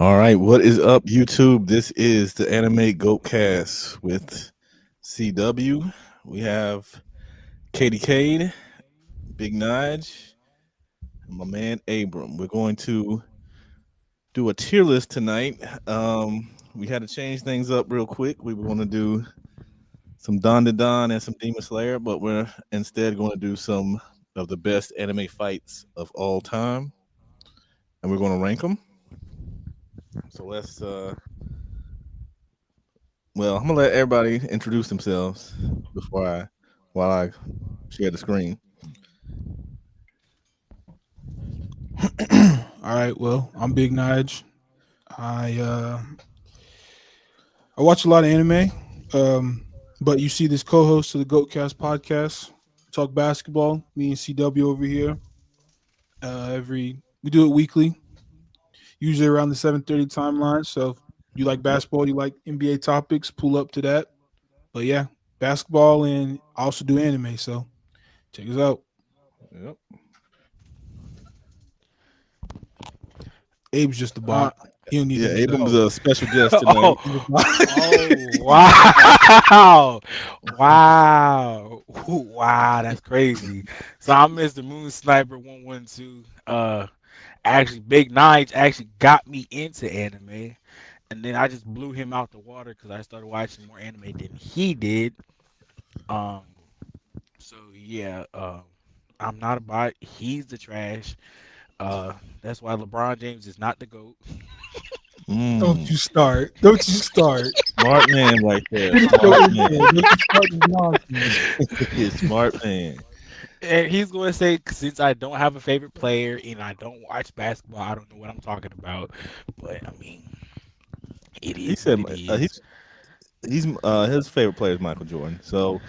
All right, what is up, YouTube? This is the Anime Goatcast with CW. We have Katie Cade, Big Nige, and my man Abram. We're going to do a tier list tonight. We had to change things up real quick. We were going to do some DanDaDan and some Demon Slayer, but we're instead going to do some of the best anime fights of all time, and we're going to rank them. So I'm gonna let everybody introduce themselves before while I share the screen. All right, well, I'm Big Nige. I uh I watch a lot of anime. But you see this co-host of the Goatcast podcast. We talk basketball, me and CW over here. Every we do it weekly, usually around the 7:30 timeline. So if you like Yep, basketball, you like NBA topics, pull up to that. But yeah, basketball and I also do anime, so check us out. yep. Abe's just a Uh, bot. He don't need Yeah, an Abram's introduction. a special guest oh, tonight. He's a bot. oh, wow, wow, wow, that's crazy. So I'm Mr. Moon Sniper 112. Actually, Big Nine actually got me into anime, and then I just blew him out the water because I started watching more anime than he did. Um, so yeah, I'm not a bot. He's the trash. That's why LeBron James is not the GOAT. Don't Mm, you start. Don't you start. smart man right there. Finish your Smart intro. man. Don't you start this nonsense. Smart man. And he's going to say, since I don't have a favorite player and I don't watch basketball, I don't know what I'm talking about. But I mean, it He is what said it is. he's his favorite player is Michael Jordan. So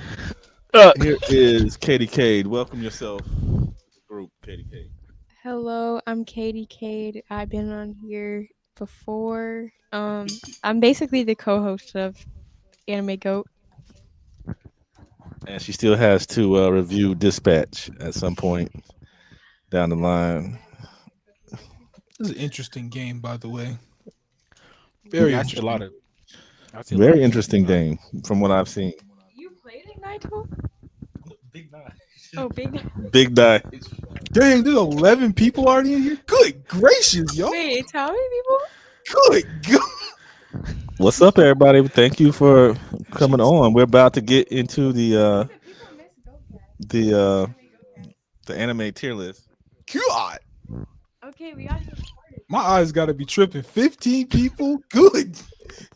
Uh, here is Katie Cade. Welcome yourself to the group, Katie Cade. Hello, I'm Katie Cade. I've been on here before. I'm basically the co-host of Anime Goat. And she still has to review Dispatch at some point down the line. This is an interesting game, by the way. Very yeah, I see a lot interesting. of, I see a lot Very of people. interesting game from what I've seen. You played Ignite? Big Nine. Oh, big. Big Nine. Dang, there's 11 people already in here. Good gracious, yo. Wait, it's how many people? Good God. What's up, everybody? Thank you for coming on. We're about to get into the uh, the anime tier list. God. Okay, we got to. My eyes got to be tripping. 15 people? Good.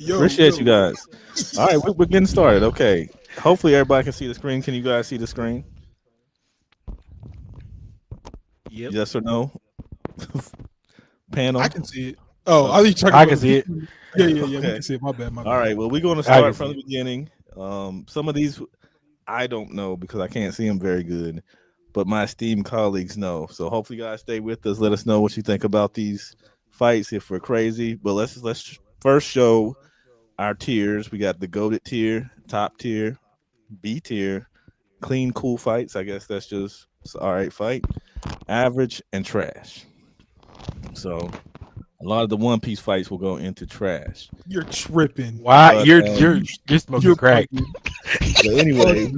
Appreciate you guys. All right, we're getting started. Okay. Hopefully, everybody can see the screen. Can you guys see the screen? Yep, Yes or no? Panel. I can see it. Oh, I think you're talking I about can the see it. people. Yeah. We Okay. can see it. My bad. My bad. All right. Well, we're going to I can start see from the it. beginning. Some of these I don't know because I can't see them very good, but my esteemed colleagues know. So hopefully, you guys stay with us. Let us know what you think about these fights if we're crazy. But let's first show our tiers. We got the goaded tier, top tier, B tier, clean, cool fights. I guess that's just it's all right fight, average, and trash. So a lot of the One Piece fights will go into trash. You're tripping. Why But you're smoking You're crack? bugging. but anyway,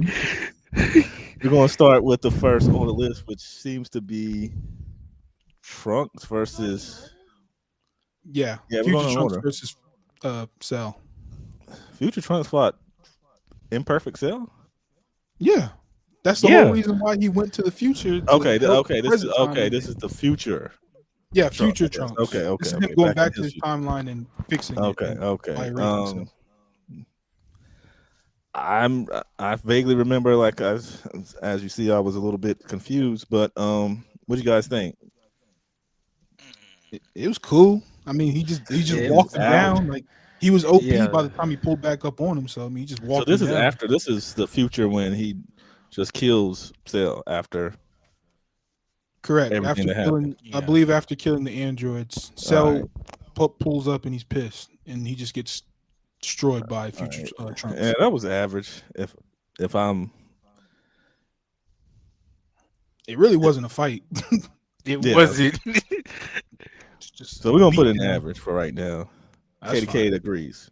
we're gonna start with the first on the list, which seems to be Trunks versus. Yeah. Yeah, we're Future going in Trunks order. versus Cell. Future Trunks fought Imperfect Cell. Yeah. That's the whole Yeah. reason why he went to the future to Okay, help the okay, this is present okay. timeline. This is the future Yeah, Trunks, future I guess. Trunks. Okay, This okay, is him okay. going Back in back to his his future. timeline and fixing it Okay, and by okay. erasing himself. I vaguely remember like as you see, I was a little bit confused, but what do you guys think? It was cool. I mean, he just It walked was him Average. down like he was OP by yeah. the time he pulled back up on him. So I mean, he just So walked this him is down. after. This is the future when he just kills Cell after Correct. everything After that happened. killing, I Yeah. believe after killing the androids, All right, Cell pulls up and he's pissed, and he just gets destroyed by all future right. Yeah, Trunks. that was average. If I'm It really wasn't a fight. It yeah wasn't. Just So we're gonna put beat an down. average for right now. That's KDK fine. agrees.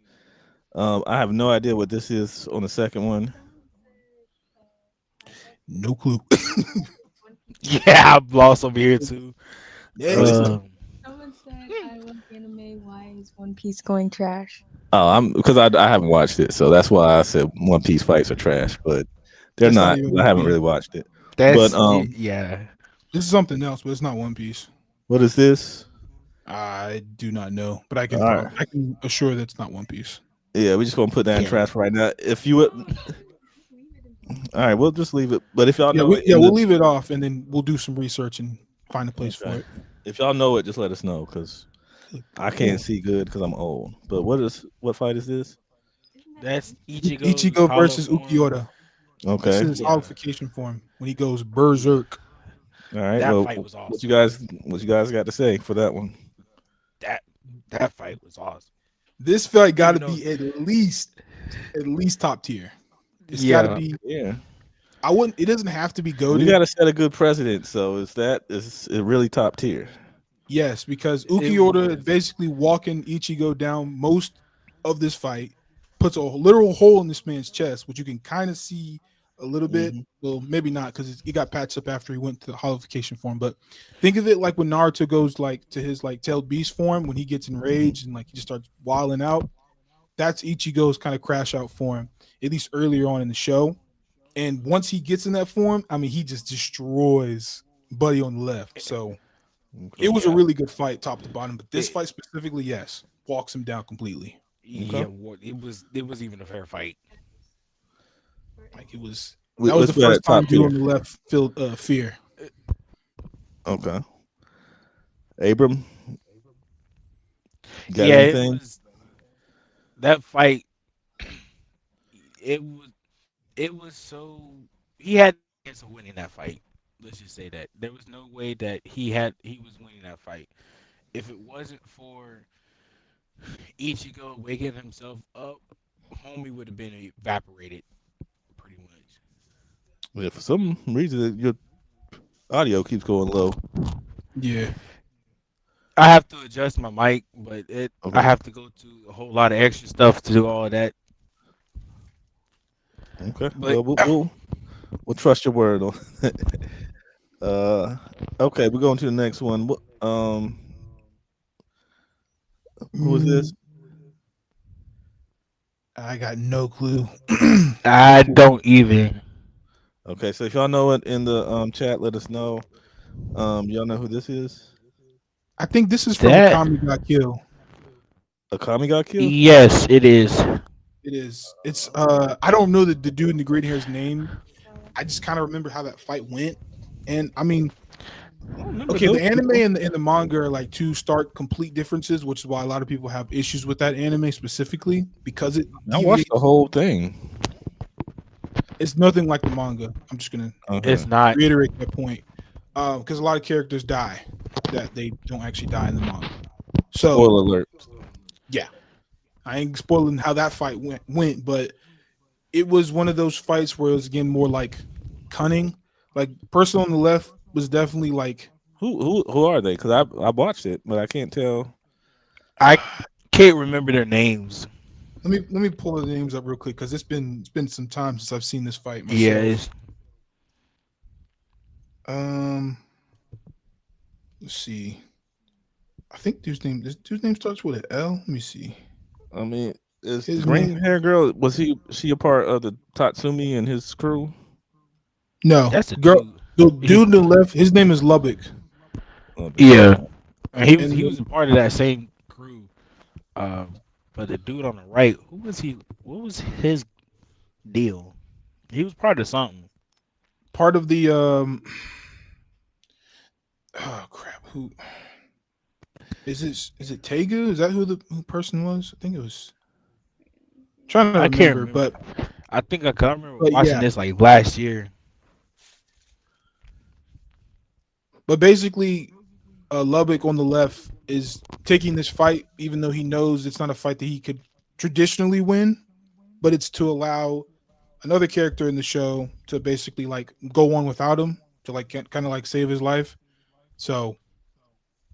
I have no idea what this is on the second one. No clue. Yeah, I'm lost over here too. Yeah, What is it's it? Um, Someone said, "I love anime. Why is One Piece going trash?" Oh, I'm because I haven't watched it, so that's why I said One Piece fights are trash, but they're that's not not. even 'Cause I One haven't Piece. really watched it. But yeah. This is something else, but it's not One Piece. what is this? I do not know, but All right, I can assure that's not One Piece. yeah, we just gonna put that in Yeah. trash for right now. If you would, all right, we'll just leave it. But if y'all know it Yeah, in we'll the leave it off, and then we'll do some research and find a place for okay, it. if y'all know it, just let us know because Good I can't lord. see good because I'm old. But what fight is this? That's Ichigo's Ichigo hollow versus form. Ukiura. This Okay, is his Yeah. qualification form when he goes berserk. all right. That Well, fight was what awesome. you guys got to say for that one? That that fight was awesome. This fight got to Even though be at least top tier. It's got to yeah, be. Yeah, I wouldn't. It doesn't have to be we got goaded. to set a good precedent. So is it really top tier? Yes, because it Ukiura is was. basically walking Ichigo down most of this fight, puts a literal hole in this man's chest, which you can kind of see a little bit. Hmm. Well, maybe not because it got patched up after he went to the holification form. But think of it like when Naruto goes like to his like tailed beast form when he gets enraged and like he just starts wilding out. That's Ichigo's kind of crash out form, at least earlier on in the show. And once he gets in that form, I mean, he just destroys Buddy on the left. So it Okay. was a Yeah. really good fight, top to bottom. But this It, fight specifically, yes, walks him down completely. yeah. Okay. It was even a fair fight. Like it was. That was Let's the put that first at time top dude tier. on the left felt fear. Okay. Abram, you got Yeah, it anything? was that fight. It was it was so he had a chance of winning that fight. Let's just say that there was no way that he was winning that fight if it wasn't for Ichigo waking himself up. Homie would have been evaporated pretty much. Yeah, for some reason your audio keeps going low. Yeah. I have to adjust my mic, but I Okay. have to go to a whole lot of extra stuff to do all that. Okay. But Well, we'll trust your word on. uh, okay, we're going to the next one. Who is Mm, this? I got no clue. No I clue. don't even. Okay, so if y'all know it in the chat, let us know. Y'all know who this is? I think this is from That Akami got killed. Akami got killed. yes, it is. It is. It's I don't know the dude in the green hair's name. I just kind of remember how that fight went. And I mean, I don't remember okay, those the anime people. and the manga are like two stark, complete differences, which is why a lot of people have issues with that anime specifically because it I watched the deviates. whole thing. It's nothing like the manga. I'm just gonna Okay. It's not. reiterate that point because a lot of characters die that they don't actually die in the manga. So Spoiler alert. yeah, I ain't spoiling how that fight went, but it was one of those fights where it was again more like cunning. Like person on the left was definitely like Who are they? Because I watched it, but I can't tell. I can't remember their names. let me pull the names up real quick because it's been some time since I've seen this fight Yeah, myself. it's Um, let's see. I think this dude's name starts with an L. Let me see. I mean, is the His green name. hair girl? Was she a part of the Tatsumi and his crew? No, that's a girl. dude. The He dude on the left. His name is Lubbock. Okay. yeah, and he And was a part of that same crew. But the dude on the right, who was he? What was his deal? He was part of something. part of the oh crap, who is this? Is it Tegu? Is that who the who person was? I think it was. Trying to I can't remember, remember. I think I can remember but watching yeah, this like last year. but basically, Lubbock on the left is taking this fight, even though he knows it's not a fight that he could traditionally win, but it's to allow another character in the show to basically like go on without him to like kind of like save his life. So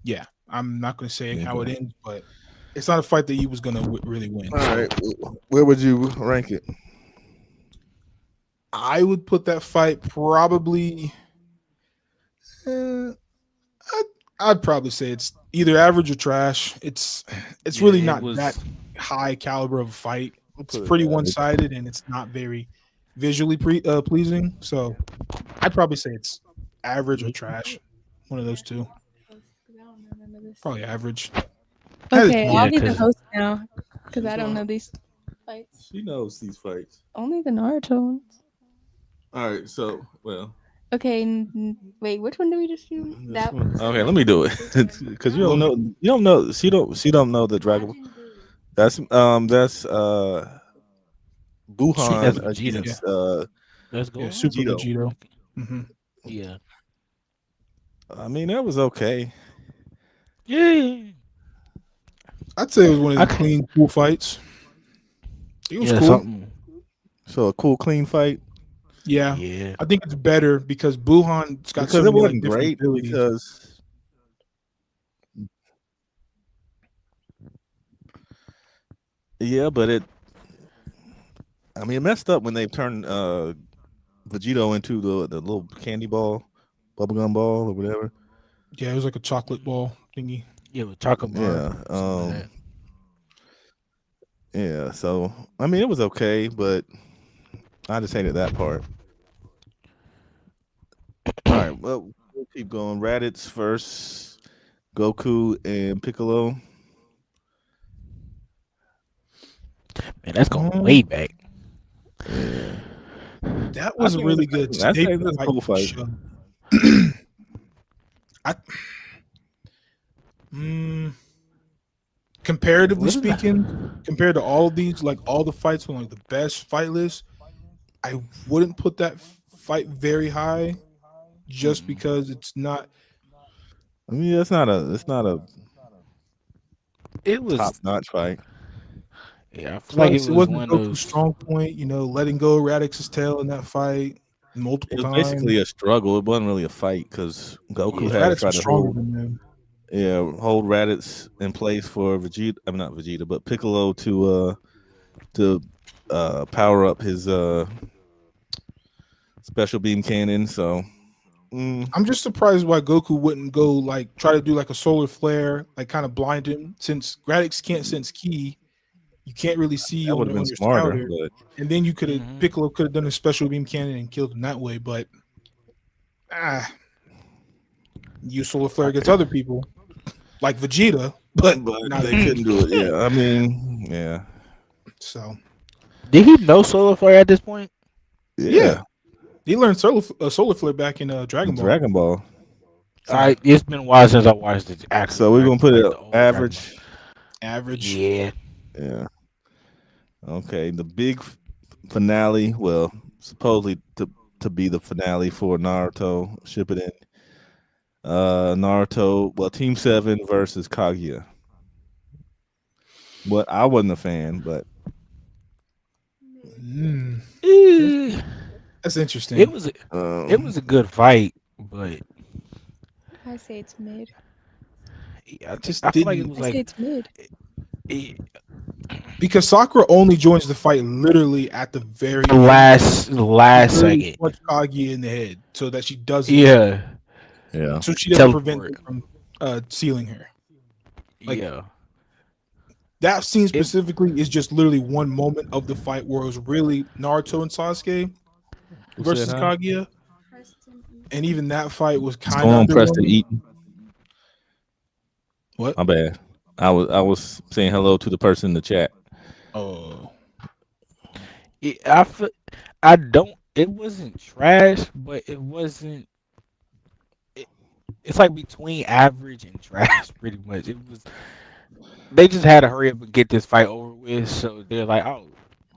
yeah, I'm not going to say how it Okay. ends, but it's not a fight that he was going to really win. All So right. Where would you rank it? I would put that fight probably. Uh, I'd, I'd probably say it's either average or trash. It's Yeah, really it not that was. high caliber of a fight. We'll It's put it pretty at one average. sided and it's not very visually pleasing. So I'd probably say it's average or trash. One of those two. Probably average. Had its Okay, I'll Yeah, moments. be the cause host now because I don't know these fights. She knows these fights. Only the Naruto ones. All right. So, well, Okay, wait, which one did we just do? this That one. Okay, let me do it because you don't Look, know. You don't know. She don't know the Dragon Ball. That's Super Buhan that's Vegeta. Vegeta. Yeah, against Let's go yeah, Super on. Vegito. Vegito. Hmm. Yeah. I mean, that was okay. Yeah. I'd say it was one of I the can. clean, cool fights. It was Yeah, cool. something. So a cool, clean fight Yeah, Yeah. I think it's better because Buhan's got so because it many like wasn't different great abilities. because yeah, but it. I mean, it messed up when they turned Vegito into the little candy ball, bubblegum ball or whatever. Yeah, it was like a chocolate ball thingy. Yeah, with chocolate bar, Yeah. something like that. Yeah. So I mean, it was okay, but I just hated that part. All right. Well, we'll keep going. Raditz first. Goku and Piccolo. Man, that's going Um, way back. Yeah. that I was a think it's really good I think staple it's a fight cool for the fight. show. I, mm, comparatively What is that? speaking, compared to all of these, like all the fights on like the best fight list, I wouldn't put that fight very high just Mm. because it's not. I mean, it's not a It top was. notch fight. Yeah, I feel like it Plus, it was wasn't one of Goku's those. strong point. Letting go of Radix's tail in that fight multiple It was times. basically a struggle. It wasn't really a fight because Goku Because Yeah. had to Radix try was to stronger hold, than them. yeah, hold Raditz in place for Vegeta. I'm not Vegeta, but Piccolo to power up his special beam cannon. So mm, I'm just surprised why Goku wouldn't go like try to do like a solar flare, like kind of blind him. Since Radix can't sense ki, you can't really see that would have been on your smarter. scouter. But And then you could have Hmm. Piccolo could have done a special beam cannon and killed him that way. But ah, use solar flare against other people like Vegeta, but but not they against. couldn't do it. Yeah, I mean, yeah, So Did he know Solar Flare at this point? yeah, yeah. he learned solar flare back in Dragon Ball. Dragon Ball. So It's been a while since I watched the actual So we're gonna put like it the old Dragon Ball. average. average. Yeah. Yeah. Okay. The big finale. Well, supposedly to be the finale for Naruto Shippuden. Naruto. Well, Team Seven versus Kaguya. What I wasn't a fan, but Mm, Eh, that's It interesting. was a, it um, was a good fight, but I say it's mid. I It think just I feel like it didn't was I say like it's mid. it, because Sakura only joins the fight literally at the very the end. She last literally second. punched Kaguya in the head so that she doesn't, Yeah, yeah. so she doesn't prevent teleport. it from sealing her. Like Yeah, that scene it. specifically is just literally one moment of the fight where it was really Naruto and Sasuke Who said versus hi? Kaguya, and even that fight was What's kind going of on, Preston underwhelming. Eaton? What? My bad. I was saying hello to the person in the chat. Oh, I feel, I don't. It wasn't trash, but it wasn't. It, it's like between average and trash, pretty much. It was. They just had to hurry up and get this fight over with, so they're like, "Oh,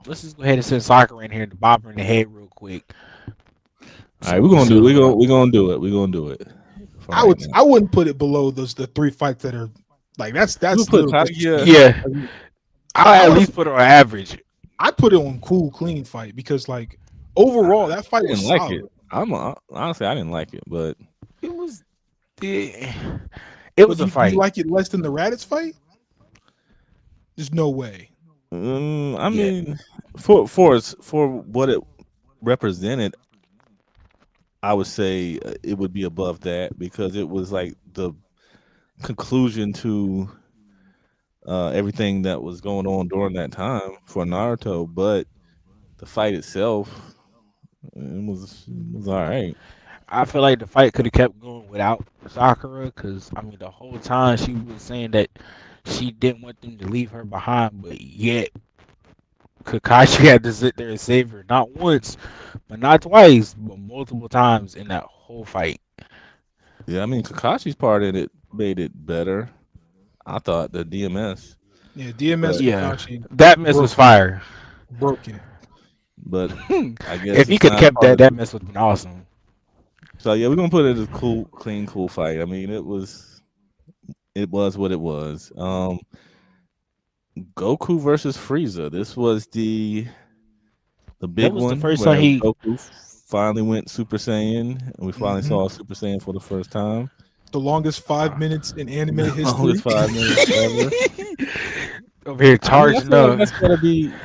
let's just go ahead and send Sakura in here to bob her in the head real quick, All so right, we we're can gonna do. seal We're her gonna up." we're gonna do it. We're gonna do it for right now. I wouldn't put it below those the three fights that are like We'll that's put little Kaguya. disrespect. Yeah, Like, I I'll at would least put her on average. I put it on cool clean fight because like overall that I fight was didn't like it. solid. Honestly, I didn't like it, but It was. It, It But was a do you fight. like it less than the Raditz fight? There's no way. I Yeah, mean, for what it represented, I would say it would be above that because it was like the conclusion to everything that was going on during that time for Naruto. But the fight itself, it was all right. I feel like the fight could have kept going without Sakura, because I mean the whole time she was saying that she didn't want them to leave her behind, but yet Kakashi had to sit there and save her not once, but not twice, but multiple times in that whole fight. Yeah, I mean Kakashi's part in it made it better. I thought the DMS, Yeah, DMS but Yeah, Kakashi that mess was broken, fire. broken. but I guess If he it's could have not kept part that, of that the. mess would have been awesome. So yeah, we're gonna put it as a cool, clean, cool fight. I mean, it was what it was. Goku versus Frieza. This was the That big was the one first time where he. Goku finally went Super Saiyan, and we finally Hmm. saw Super Saiyan for the first time. The longest 5 minutes in anime The longest history. 5 minutes ever. Over here I mean, I charging feel like up, that's gotta be,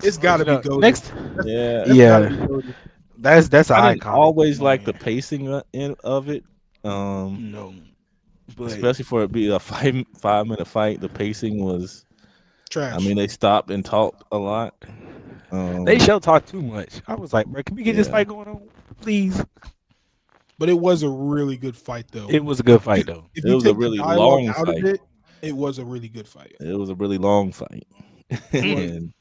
It's got to charging be up. goaded. Next, yeah. That's got to be yeah, goaded. that's an I didn't iconic always like the moment. pacing of it, No, but especially for it being a 5 minute fight. The pacing was, I Trash. mean, they stopped and talked a lot. they Um, shall talk too much. I was like, bro, can we get this yeah, fight going on, please? But it was a really good fight, though. It was a Like good fight though. if it you was a take the really dialogue long out of fight. it, it was a really good fight. It was a really long fight, It was. and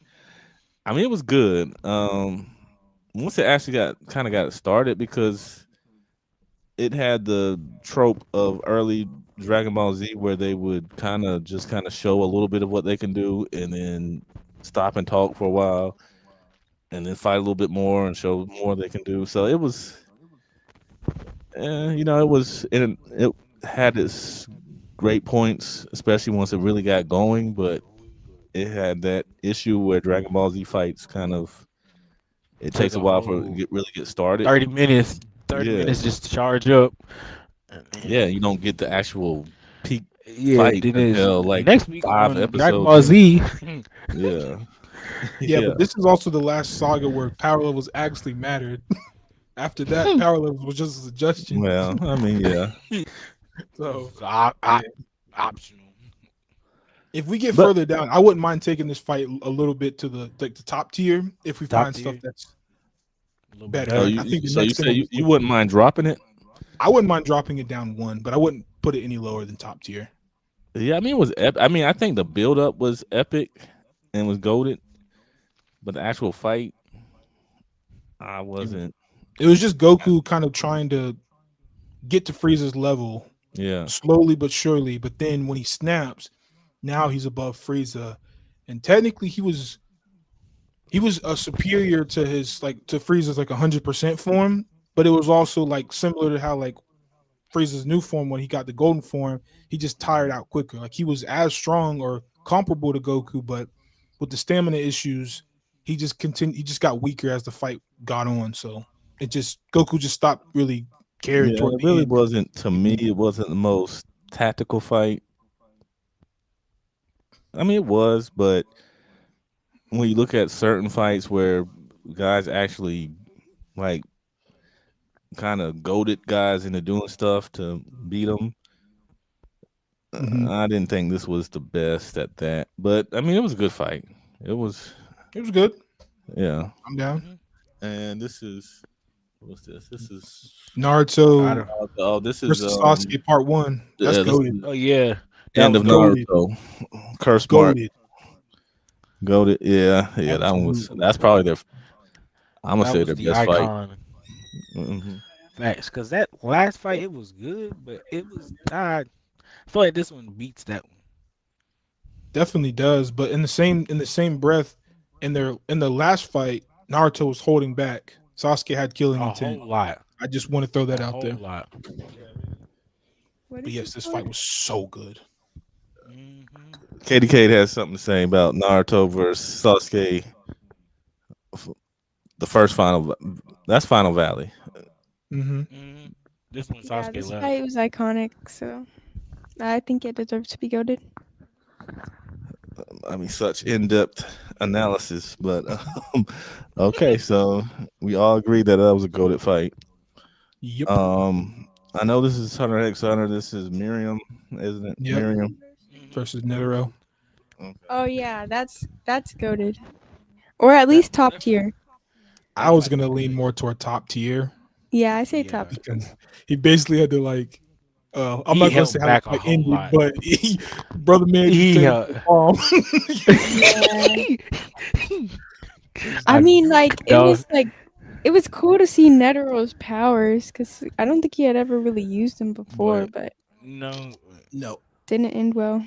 I mean, it was good. Once it actually got started, because it had the trope of early Dragon Ball Z where they would kind of show a little bit of what they can do, and then stop and talk for a while, and then fight a little bit more and show more they can do. So it was, it had its great points, especially once it really got going, but it had that issue where Dragon Ball Z fights it Took takes a a while for it to whole really get started. 30 minutes. 30 Yeah, minutes just to charge up. And yeah, then, you don't get the actual peak yeah, fight then is until like next week 5 episodes Dragon Ball in. Z. Yeah, Yeah, yeah. but this is also the last saga where power levels actually mattered. After that, power levels was just a suggestion. Well, I mean, yeah, So yeah. Op- optional. If we get but further down, I wouldn't mind taking this fight a little bit to the top tier if we Top find stuff tier, that's a little bit better. oh, Like better. I think the so you next thing say on you, this you list, wouldn't mind dropping it? I wouldn't mind dropping it down one, but I wouldn't put it any lower than top tier. Yeah, I mean, it was. I mean, I think the build up was epic and was goaded, but the actual fight, I It, wasn't. it was just Goku kind of trying to get to Frieza's level Yeah, slowly but surely. But then when he snaps, now he's above Frieza, and technically he was a superior to his like to Frieza's like 100% form. But it was also like similar to how like Frieza's new form when he got the golden form, he just tired out quicker. Like he was as strong or comparable to Goku, but with the stamina issues, he just continued. He just got weaker as the fight got on. So it just Goku just stopped really caring yeah. toward It the really end. wasn't to me. It wasn't the most tactical fight. I mean, it was, but when you look at certain fights where guys actually like kind of goaded guys into doing stuff to beat them, Hmm. I didn't think this was the best at that. But I mean, it was a good fight. It was, It was good. yeah. I'm down. Mhm. And this is what's this? This is I Naruto don't. this is versus Sasuke Part One. That's this goaded. is Oh yeah, that end of was dope. Goaded. Naruto. Curse mark. Goaded. Goated. Yeah, yeah. That one was. Absolutely That's probably goaded. their. I'm gonna That say was their the best fight. icon. Hmm. Facts, because that last fight it was good, but it was I feel like this one beats that one. Definitely does. But in the same breath, in the last fight, Naruto was holding back. Sasuke had killing A intent. whole lot, I just want to throw that a out whole there. lot. What But did you yes, this call fight it? was so good. Hmm. Katie Kate has something to say about Naruto versus Sasuke. The first final. That's Final Valley. Hmm. This one Yeah, Sasuke this left. fight was iconic. So I think it deserves to be goaded. I mean, such in-depth analysis, but okay. So we all agree that that was a goated fight. Yep. I know this is Hunter X Hunter. This is Miriam, isn't it? Yep. Miriam. Versus Netero. Okay. Oh yeah, that's goaded, or at That least top that's tier. I that was fight gonna was lean good. more toward top tier Yeah, I say top Yeah, tier. because he basically had to like. I'm he not gonna say held how the back a fight whole ended, lot. but brother man just He turned into a bomb. Yeah. I I mean, like no, it was cool to see Netero's powers because I don't think he had ever really used them before, but but no, No, didn't end well.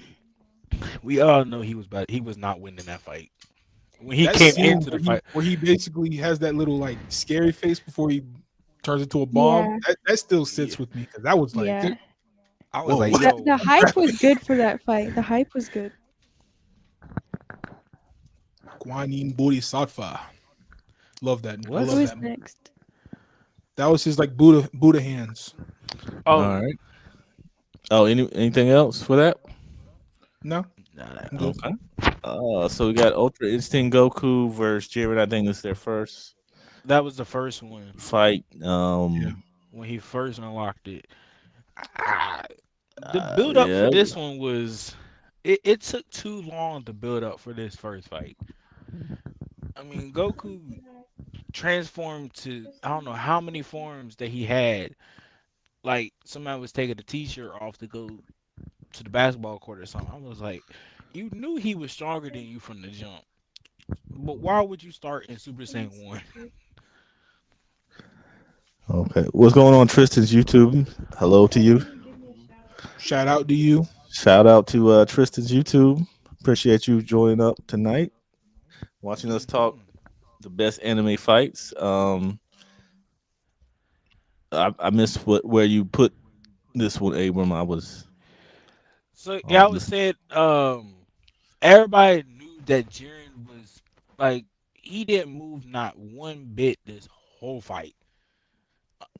we all know he was bad. He was not winning that fight when he that came Yeah, scene into the where he fight. where he basically has that little like scary face before he turns into a bomb. yeah, That still Yeah, sits with me because that was like, yeah. I was whoa. like, The yo, hype was good for that fight. The hype was good. Guanyin Bodhisattva. Love that. I what? Who love is that. next? That was his like Buddha hands. Oh, All right. Oh, anything else for that? No, nah, I'm good. Okay. So we got Ultra Instinct Goku versus Jiren. I think it's their first that was the first one fight. Yeah. when he first unlocked it. I, the build up for Yeah. this one was it took too long to build up for this first fight. I mean, Goku transformed to I don't know how many forms that he had. Like somebody was taking the t-shirt off to go to the basketball court or something. I was like, you knew he was stronger than you from the jump, but why would you start in Super Saiyan 1? Okay. What's going on, Tristan's YouTube? Hello to you. Shout out to you. Shout out to Tristan's YouTube. Appreciate you joining up tonight, watching us talk Hmm. the best anime fights. I missed where you put this one, Abram. So I yeah, was I was listening. saying, everybody knew that Jiren was like he didn't move not one bit this whole fight.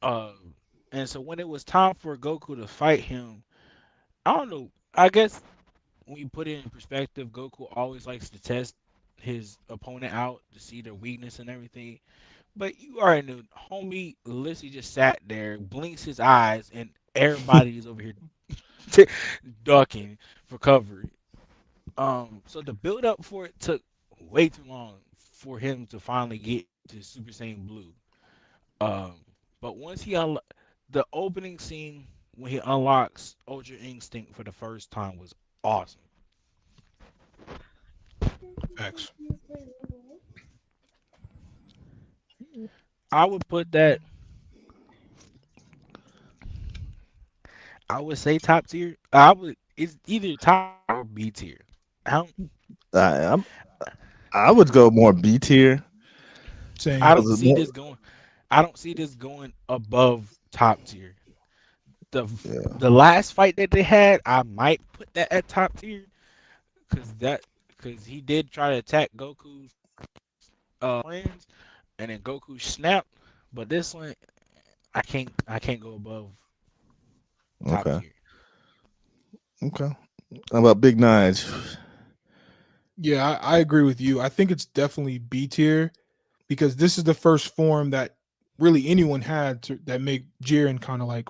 Um, and so when it was time for Goku to fight him, I don't know. I guess when you put it in perspective, Goku always likes to test his opponent out to see their weakness and everything. But you already knew, homie literally just sat there, blinks his eyes, and everybody is over here ducking for cover. So the build up for it took way too long for him to finally get to Super Saiyan Blue. Um, but once the opening scene when he unlocks Ultra Instinct for the first time was awesome. Facts. I would put that. I would say top tier. I would. It's either top tier or B tier. I don't. I, I'm, I would go more B tier. I Same. don't 'Cause see this going. I don't see this going above top tier. yeah. The last fight that they had, I might put that at top tier because he did try to attack Goku's friends, and then Goku snapped. But this one, I can't go above top Okay. tier. Okay. How about Big Nige? Yeah, I agree with you. I think it's definitely B tier because this is the first form that really anyone had to that make Jiren kind of like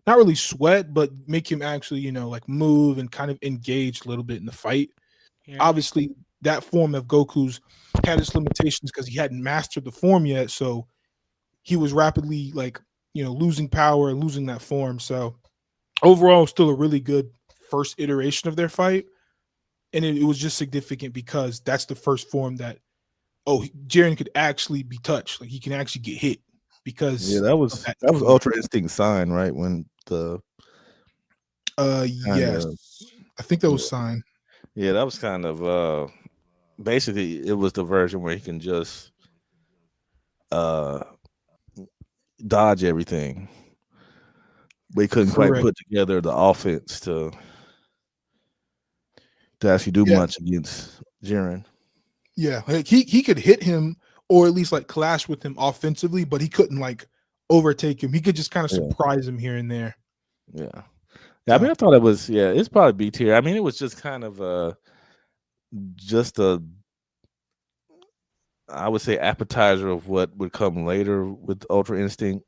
not really sweat, but make him actually, like move and kind of engage a little bit in the fight. You hear me? Obviously, that form of Goku's had its limitations because he hadn't mastered the form yet. So he was rapidly like, losing power and losing that form. So overall, still a really good first iteration of their fight. And it was just significant because that's the first form that Jiren could actually be touched. Like he can actually get hit Yeah, because that of was that that was technique. Ultra Instinct sign, right? When the kind Yes. of I think that was sign. yeah, that was kind of basically it was the version where he can just uh dodge everything. We couldn't quite Correct. put together the offense to actually do Yeah. much against Jiren. Yeah. Like he could hit him or at least like clash with him offensively, but he couldn't like overtake him. He could just kind of Yeah, surprise him here and there. yeah. Yeah, I mean, Yeah. I thought it was. Yeah, it's probably B tier. I mean, it was just kind of just a, I would say, appetizer of what would come later with Ultra Instinct,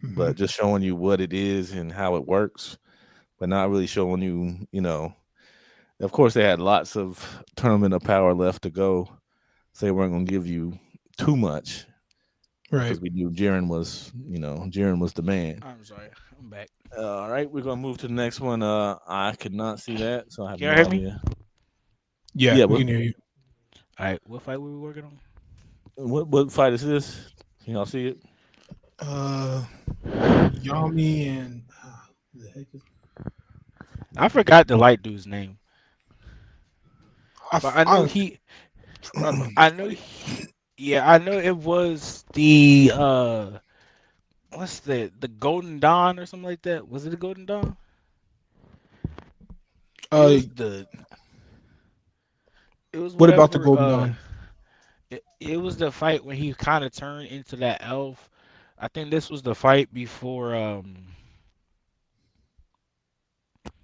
Hmm. but just showing you what it is and how it works, but not really showing you, Of course, they had lots of tournament of power left to go, so they weren't going to give you too much Right. because we knew Jiren was the man. I'm sorry. I'm back. All right, we're gonna move to the next one. I could not see that, so I have Can y'all no hear me? idea. Yeah, Yeah, we can hear you. All right. What fight we working what fight is this? Can y'all see it? Uh, Yami and who the heck is I forgot the light dude's name, I, but f- I forgot about this I know fight. he, yeah, I know it was the what's the Golden Dawn or something like that. Was it the Golden Dawn? It Uh, was the it was what about the whatever Golden Dawn? it was the fight when he kind of turned into that elf. I think this was the fight before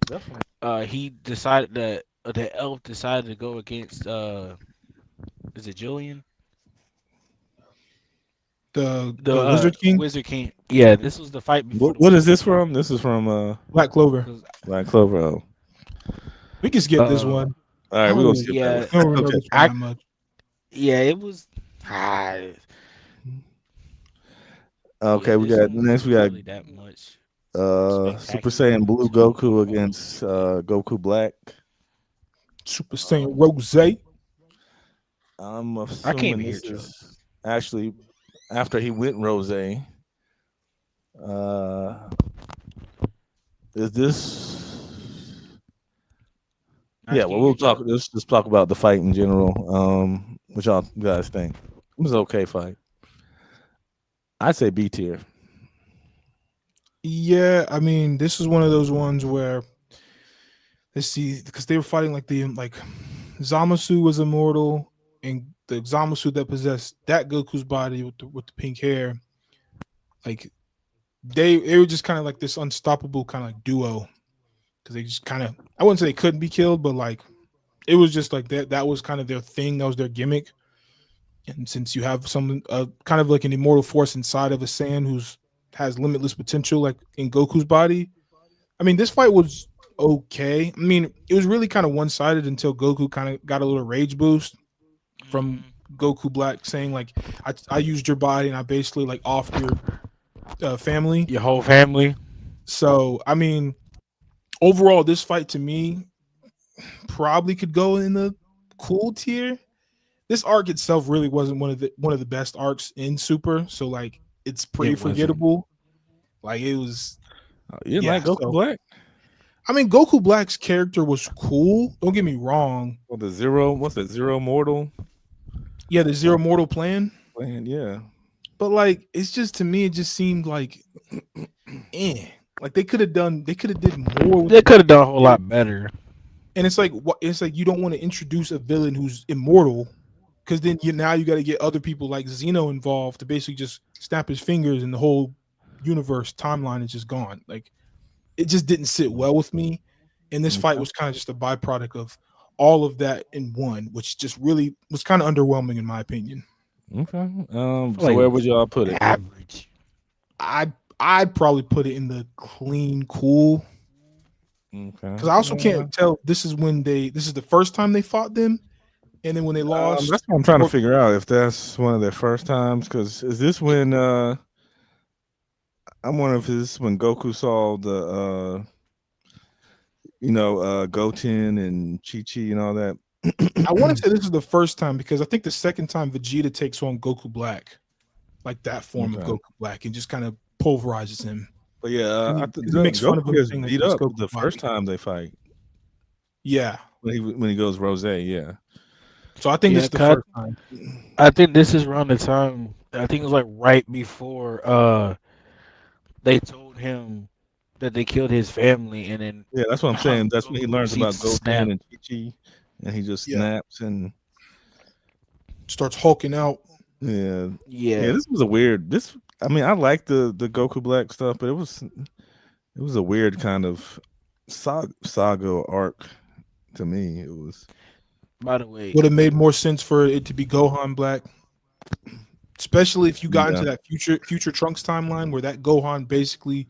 Definitely. he decided that the elf decided to go against is it Jillian? The The Lizard King, Wizard King. Yeah, this was the fight before the What is Wizard this King. from? This is from Black Clover. 'Cause, Black Clover. Oh. We can skip this uh one. All I right, don't we're gonna really, skip that one. yeah, I don't really know Okay. this one I that much. yeah, it was ah, yeah, Okay, we this got one next. wasn't We got really that much Super spectacular. Saiyan Blue Goku against Goku Black. Super Saiyan Um Rose. I'm I can't assuming even hear this Chuck. is actually after he went Rose. Uh, is this? Nice, Yeah, can well, you hear we'll Chuck? talk. Let's just talk about the fight in general. What y'all guys think? It was an okay fight. I'd say B tier. Yeah, I mean, this is one of those ones where let's see, because they were fighting like Zamasu was immortal, and the Zamasu that possessed that Goku's body with the pink hair, like they were just kind of like this unstoppable kind of like duo because they just kind of I wouldn't say they couldn't be killed, but like it was just like that was kind of their thing, that was their gimmick. And since you have some kind of like an immortal force inside of a Saiyan who's has limitless potential, like in Goku's body, I mean, this fight was okay. I mean, it was really kind of one sided until Goku kind of got a little rage boost from Hmm. Goku Black saying like, I used your body and I basically like offed your family. Your whole family. So I mean, overall, this fight to me probably could go in the cool tier. This arc itself really wasn't one of the best arcs in Super, so like it's pretty It wasn't. forgettable. Like it was, You didn't yeah. like Goku So Black? I mean, Goku Black's character was cool. Don't get me wrong. Well, the zero. What's that? Zero Mortal Yeah, the Zero Mortal Plan, plan. Yeah. but like it's just to me, it just seemed like, like they could have did more with They the could have done a whole character. lot better. And it's like what it's like you don't want to introduce a villain who's immortal because then you got to get other people like Zeno involved to basically just snap his fingers and the whole universe timeline is just gone. Like it just didn't sit well with me. And this fight Okay. was kind of just a byproduct of all of that in one, which just really was kind of underwhelming in my opinion. Okay. I feel So like it where was would y'all put it? average. I'd probably put it in the clean cool Okay. because I also can't tell this is the first time they fought them, and then when they lost, That's what I'm trying to or figure out if that's one of their first times. Because is this when I'm wondering if this is when Goku saw the Goten and Chi Chi and all that. I want to say this is the first time because I think the second time Vegeta takes on Goku Black, like that form of Okay. Goku Black, and just kind of pulverizes him. But yeah, And I he, think 'cause he makes fun of Goku him gets saying like beat it's up Goku the first body. time they fight Yeah, when he goes Rose. Yeah. so I think this Yeah, is the cut. first time. I think this is around the time. I think it was like right before they told him that they killed his family, and then Yeah, that's what I'm saying. That's when he Goku learns proceeds about to Goten snap. and Chi Chi, and he just Yeah, snaps and starts hulking out. yeah, yeah. Yeah, This was a weird. This, I mean, I like the Goku Black stuff, but it was a weird kind of. saga arc to me. It was By the way, Would have made more sense for it to be Gohan Black, especially if you got yeah, into that future Trunks timeline where that Gohan basically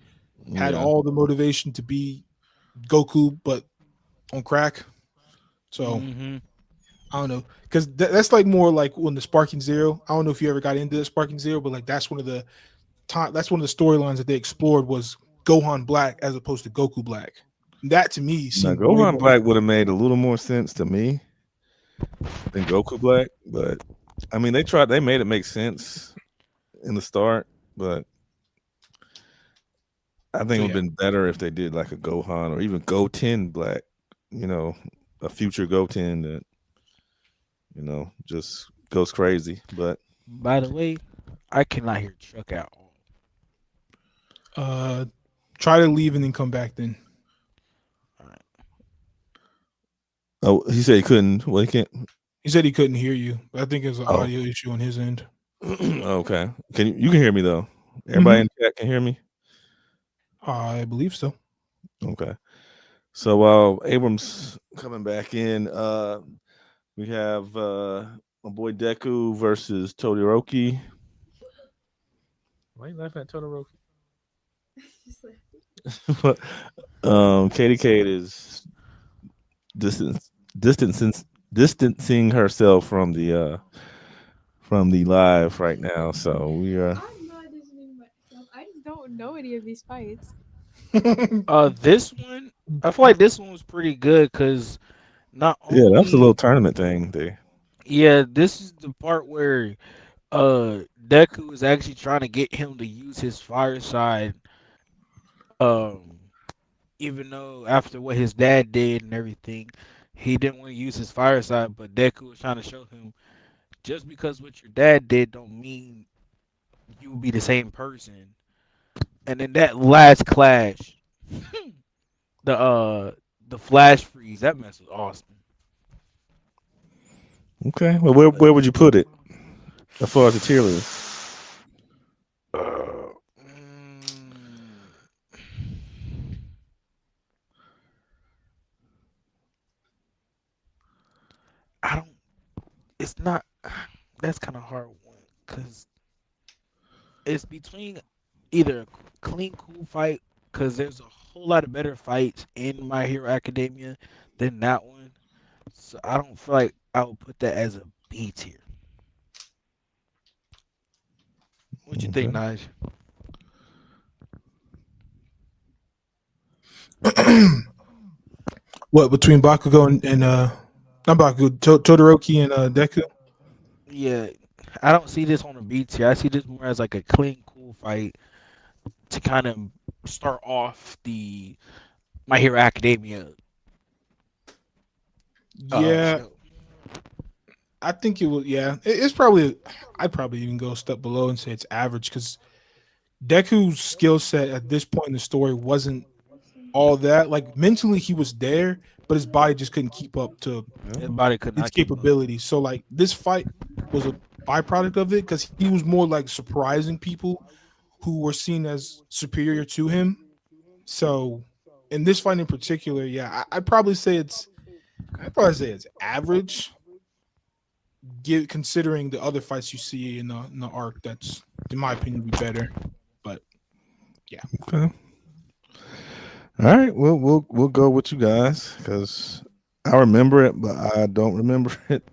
had yeah. all the motivation to be Goku, but on crack. So hmm I don't know, because that's like more like when the Sparking Zero. I don't know if you ever got into the Sparking Zero, but like that's one of the storylines that they explored was Gohan Black as opposed to Goku Black. That to me Now seemed way Gohan more Black would interesting. have made a little more sense to me than Goku Black, but I mean they made it make sense in the start, but I think it So would have yeah, been better if they did like a Gohan or even Goten Black, you know, a future Goten that, just goes crazy. But by the way, I cannot hear Chuck at all. uh, try to leave and then come back. Then All right. oh, he said he couldn't. Well, he can't. he said he couldn't hear you. But I think it's an Oh, audio issue on his end. okay. You can hear me though? Everybody Hmm. in the chat can hear me. I believe so. Okay. So while Abrams coming back in, we have my boy Deku versus Todoroki. Why are you laughing at Todoroki? Katie Kate is distance, distancing distancing herself from the live right now. So we are. I'm not listening myself. I just don't know any of these fights. This one, I feel like this one was pretty good because not Yeah, that's a only, little tournament thing there. yeah, this is the part where Deku is actually trying to get him to use his fire side, um, even though after what his dad did and everything, he didn't want to use his fire side, but Deku was trying to show him just because what your dad did don't mean you will be the same person. And then that last clash, the uh the flash freeze, that mess was awesome. Okay. Well, where would you put it as far as the tier list? Uh, mm, I don't. It's not. That's kind of hard one because it's between either a clean, cool fight because there's a whole lot of better fights in My Hero Academia than that one. So I don't feel like I would put that as a B tier. What you think, Okay. Naj? What between Bakugo and not Bakugo, Todoroki and Deku? Yeah, I don't see this on a B tier. I see this more as like a clean, cool fight to kind of start off the My Hero Academia Yeah, show. I think it was. Yeah, it's probably. I'd probably even go a step below and say it's average because Deku's skill set at this point in the story wasn't all that. Like mentally, he was there, but his body just couldn't keep up to His body could its not keep up. capabilities. So like this fight was a byproduct of it because he was more like surprising people who were seen as superior to him. So in this fight in particular, yeah, I'd probably say it's average. Give considering the other fights you see in the arc, that's in my opinion be better. But yeah, Okay. All right. We'll go with you guys because I remember it, but I don't remember it.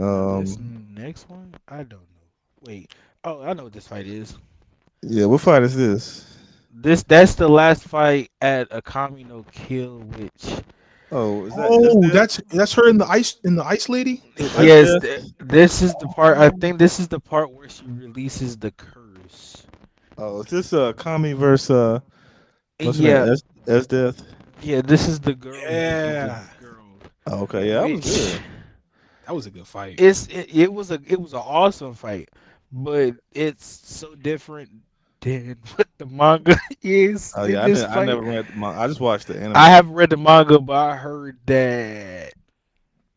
Now this Um. next one, I don't know. Wait. Oh, I know what this fight is. Yeah. What fight is this? That's the last fight at Akami no Kill, which Oh, is that S oh, Death? that's her in the ice lady. S yes, Death? this is the part. I think this is the part where she releases the curse. Oh, is this Kami versus what's her name? Yeah, S Death? yeah. This is the girl who becomes a Yeah, girl, Oh, okay. Yeah, that was which good. that was a good fight. it was an awesome fight, but it's so different than what the manga is Oh in yeah, this I fight. never read the manga. I just watched the I anime. haven't read the manga, but I heard that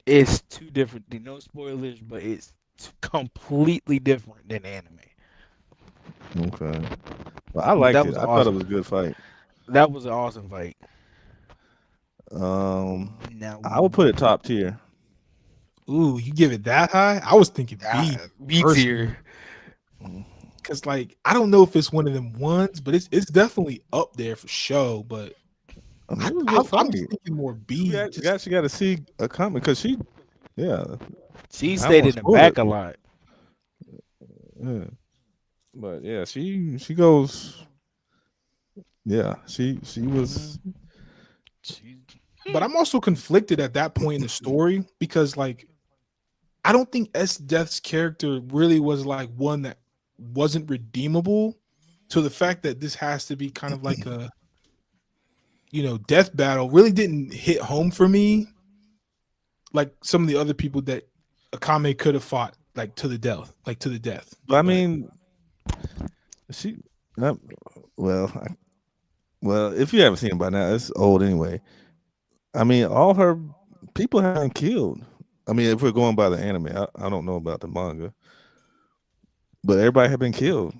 it's too different. No spoilers, but it's completely different than anime. Okay. Well, I But liked that it. was I thought it awesome. was a good fight. That was an awesome fight. Um, No. I would put it top tier. Ooh, you give it that high? I was thinking B B personally, tier. Mm. because like I don't know if it's one of them ones, but it's definitely up there for show. But I mean, it was a good I'm just fight. thinking more We B. actually Just got to see a comment because she, yeah, She I stayed won't in the spoil it. back a lot. Yeah. But yeah, she goes. Yeah, she Hmm was. She, but I'm also conflicted at that point in the story because like I don't think S Death's character really was like one that wasn't redeemable. So the fact that this has to be kind of like a death battle really didn't hit home for me like some of the other people that Akame could have fought like to the death, like to the death. I But mean, she. Uh, well, well, if you haven't seen it by now, it's old anyway. I mean, all her people have been killed. I mean, if we're going by the anime, I don't know about the manga, but everybody have been killed,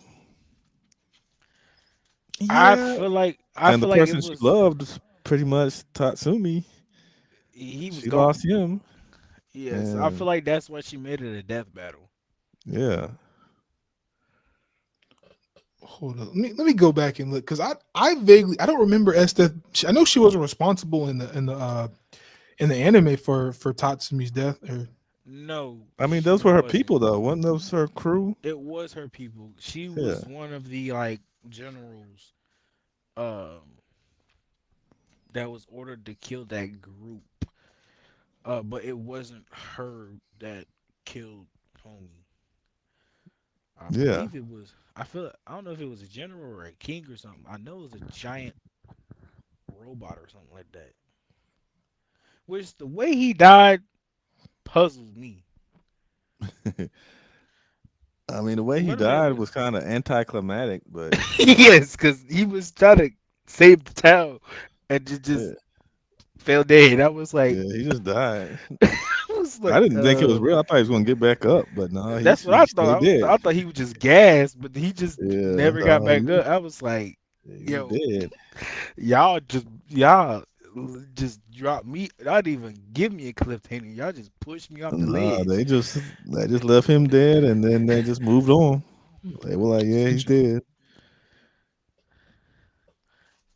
yeah, I and the feel like it person she was loved, pretty much Tatsumi, he was she lost gone. him, Yes, I feel and like that's why she made it a death battle. yeah, hold on. Let me go back and look because I vaguely I don't remember S Death. I know she wasn't responsible in the anime for Tatsumi's death. Or No, I mean, she those were her wasn't. people, though. Wasn't those her crew? It was her people. She Yeah, was one of the like generals um that was ordered to kill that group. But it wasn't her that killed homie. I yeah, believe it was. I don't know if it was a general or a king or something. I know it was a giant robot or something like that. Which the way he died puzzles me. I mean, the way he What a man died was. was kind of anticlimactic, but Yes, because he was trying to save the town and just yeah, fell dead. I was like, yeah, he just died. I was I like, didn't think it was real. I thought he was gonna get back up, but no, that's what he I stayed thought. dead. I thought he was just gassed, but he just Yeah, never got no, back up. I was like, he was yo, dead. y'all just dropped me. Not even give me a cliffhanger. Y'all just pushed me off the Nah, ledge. they just left him dead, and then they just moved on. They were like, yeah, he's dead.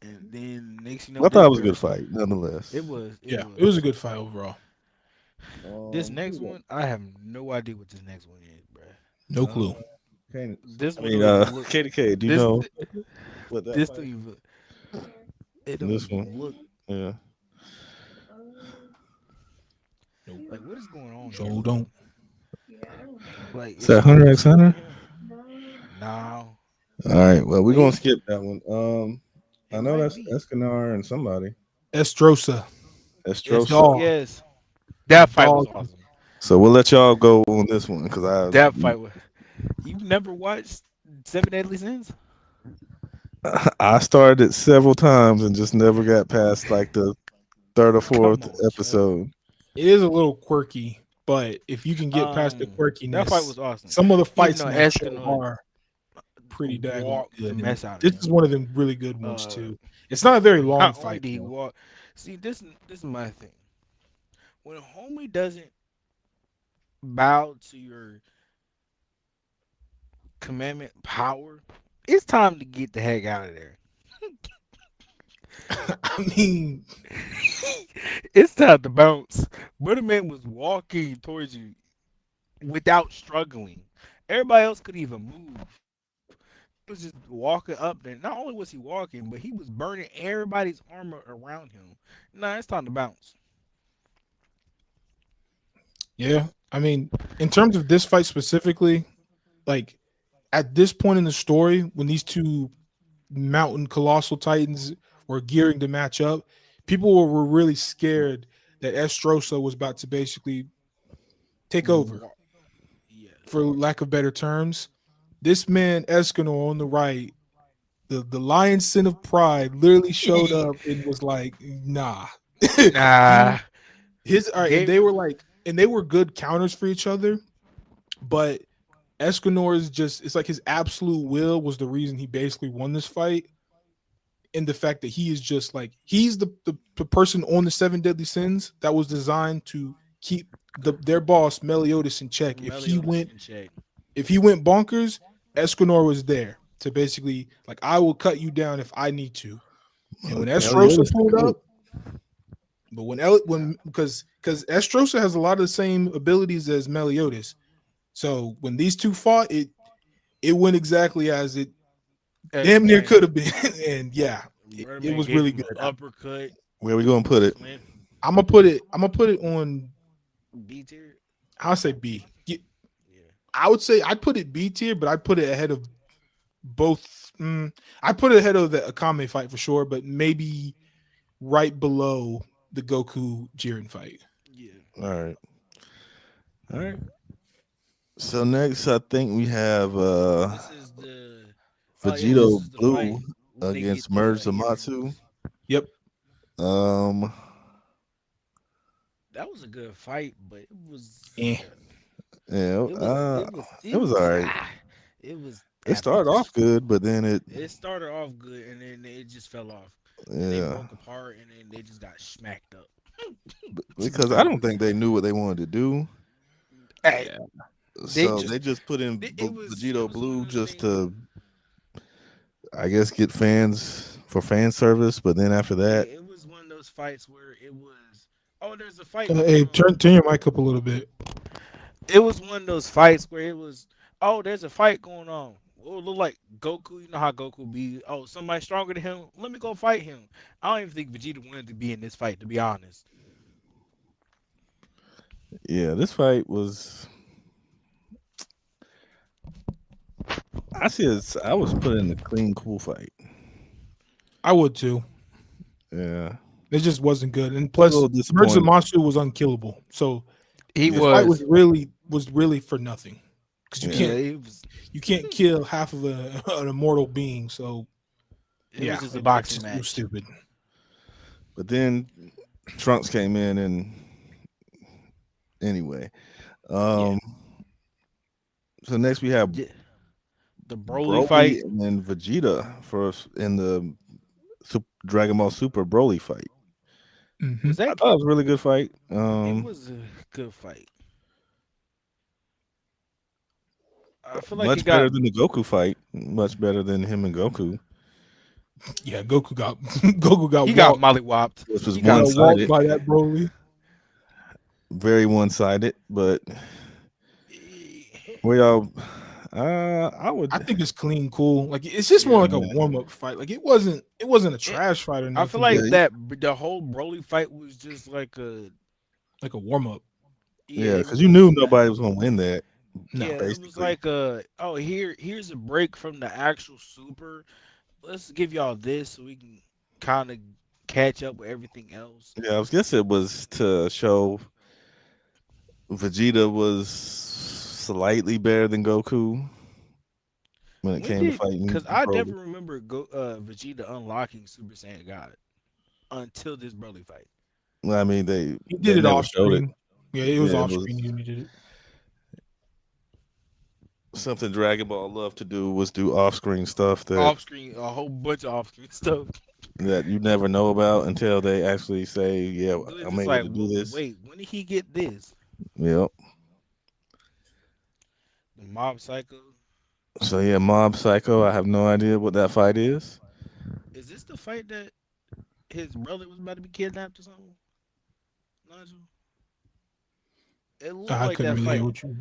And then next, you know, I thought this it was a good girl. fight, nonetheless. It yeah, it was a was. good fight overall. This Who next was one, I have no idea what this next one is, bruh. No that? clue. This I one mean, don't even look. KDK, do you This know what that this don't fight? even. It don't This even one, look yeah. Nope. like what is going on here, So bro. don't. Like, Is is that she Hunter is X she over Hunter? here? No. All right, well, we're gonna Wait, skip that one. I it know might that's be. Escanar and somebody. Estrosa, It's Estrosa. dog, yes. the That fight was dog. awesome. So we'll let y'all go on this one because That fight was. You never watched Seven Deadly Sins? I started it several times and just never got past like the third or Come fourth on, Chuck. episode. It is a little quirky, but if you can get past the That fight quirkiness, was awesome. some of the Even fights though in that show Escanor are pretty daggone walked the good, and mess out of this is him. one of them really good ones Uh, too. It's not a very long Not only fight did he though. walk, see this is my thing. When a homie doesn't bow to your commandment power, it's time to get the heck out of there. I mean, It's time to bounce. Butterman was walking towards you without struggling. Everybody else could even move. He was just walking up there. Not only was he walking, but he was burning everybody's armor around him. Nah, it's time to bounce. yeah. I mean, in terms of this fight specifically, like at this point in the story, when these two mountain colossal titans were gearing to match up, people were really scared that Estrosa was about to basically take over, Wa- Yes. for lack of better terms. This man Escanor on the right, the lion sin of pride, literally showed up and was like, "Nah." Nah. He his all right, and Gave they were like, and they were good counters for each other, but Escanor is just it's like his absolute will was the reason he basically won this fight. in the fact that he is just like he's the person on the seven deadly sins that was designed to keep their boss Meliodas in check. Meliodas in check. If he went bonkers, Escanor was there to basically like I will cut you down if I need to. And when Estrosa Meliodas the pulled goat. up, but when because Estrosa has a lot of the same abilities as Meliodas. So when these two fought, it went exactly as it damn near could have been. And yeah, it Birdman was gave really him an good. uppercut. Where we gonna put it? Slam I'm gonna put it on. B tier. I'll say B. Yeah. I would say I'd put it B tier, but I'd put it ahead of both. I put it ahead of the Akame fight for sure, but maybe right below the Goku Jiren fight. Yeah. All right. All right. So next, I think we have This is the this Vegito is the fight Blue when they against get the Merge Zamatsu. earrings. Yep. Um, That was a good fight, but it was Eh. yeah, it was all right. it was It after started off good, but then it started off good and then it just fell off. And they yeah, broke apart and then they just got smacked up. because I don't think they knew what they wanted to do, Hey, they so just they just put in it Vegito was one Blue of those just things. to, I guess, get fans for fan service. But then after Yeah, that, it was one of those fights where it was there's a fight Hey, going on. turn your mic up a little bit. It was one of those fights where it was, there's a fight going on. Well, it looked like Goku. You know how Goku be. Oh, somebody stronger than him. Let me go fight him. I don't even think Vegeta wanted to be in this fight, to be honest. yeah, this fight was. I see. I was put in the clean, cool fight. I would too. Yeah, It just wasn't good, and a plus, little Merge disappointed. Zamatsu was unkillable. So He the Yeah, fight was, was really for nothing because yeah. he was. you can't kill half of an immortal being. So It was yeah, just a boxing it was match. stupid. But then Trunks came in, and anyway, Yeah, um, so next we have yeah. The Broly Broly fight. and then Vegeta in the Dragon Ball Super Broly fight. Hmm. Was I that? thought it was a really good fight. It was a good fight. I feel like it Much got. better than the Goku fight. Much better than him and Goku, Yeah, Goku got Goku got He got walked. mollywopped. which was He He got. one got walked sided, by that Broly. very one sided. But where y'all, I I would, think it's clean, cool. Like it's just more Yeah. like a warm up fight. Like it wasn't a It, trash fight or I feel nothing, like but yeah, that the whole Broly fight was just like a like a warm up. yeah. yeah, It because was you just knew nobody was gonna win that, No. yeah. It was basically. like here's a break from the actual super. Let's give y'all this so we can kind of catch up with everything else. Yeah, I was guess it was to show Vegeta was slightly better than Goku when it When came to did? fighting Because I Broly. never remember Vegeta unlocking Super Saiyan God until this Broly fight. I mean, He did they it never off showed it. screen. Yeah, it was Yeah, it off was screen. He did it. something Dragon Ball loved to do was do off-screen stuff Off screen, a whole bunch of off screen stuff. that you never know about until they actually say, "Yeah, It's I'm just able like, to do this." wait, when did he get this? Yep. The Mob Psycho. So yeah, Mob Psycho. I have no idea what that fight is. Is this the fight that his brother was about to be kidnapped or something? Nigel? It looked I like couldn't that really hear fight. what you.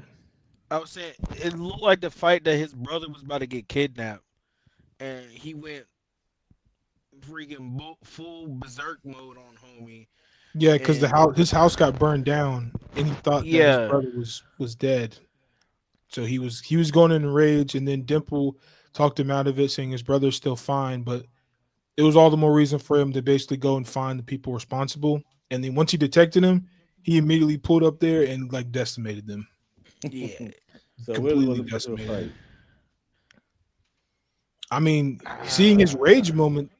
I was saying it looked like the fight that his brother was about to get kidnapped, and he went freaking full berserk mode on homie. Yeah, because And his house got burned down, and he thought that his yeah, brother was dead. So he was going in a rage, and then Dimple talked him out of it, saying his brother's still fine. But it was all the more reason for him to basically go and find the people responsible. And then once he detected him, he immediately pulled up there and like decimated them, yeah. So it really completely wasn't much of a decimated fight. them. I mean, seeing his rage Uh, moment,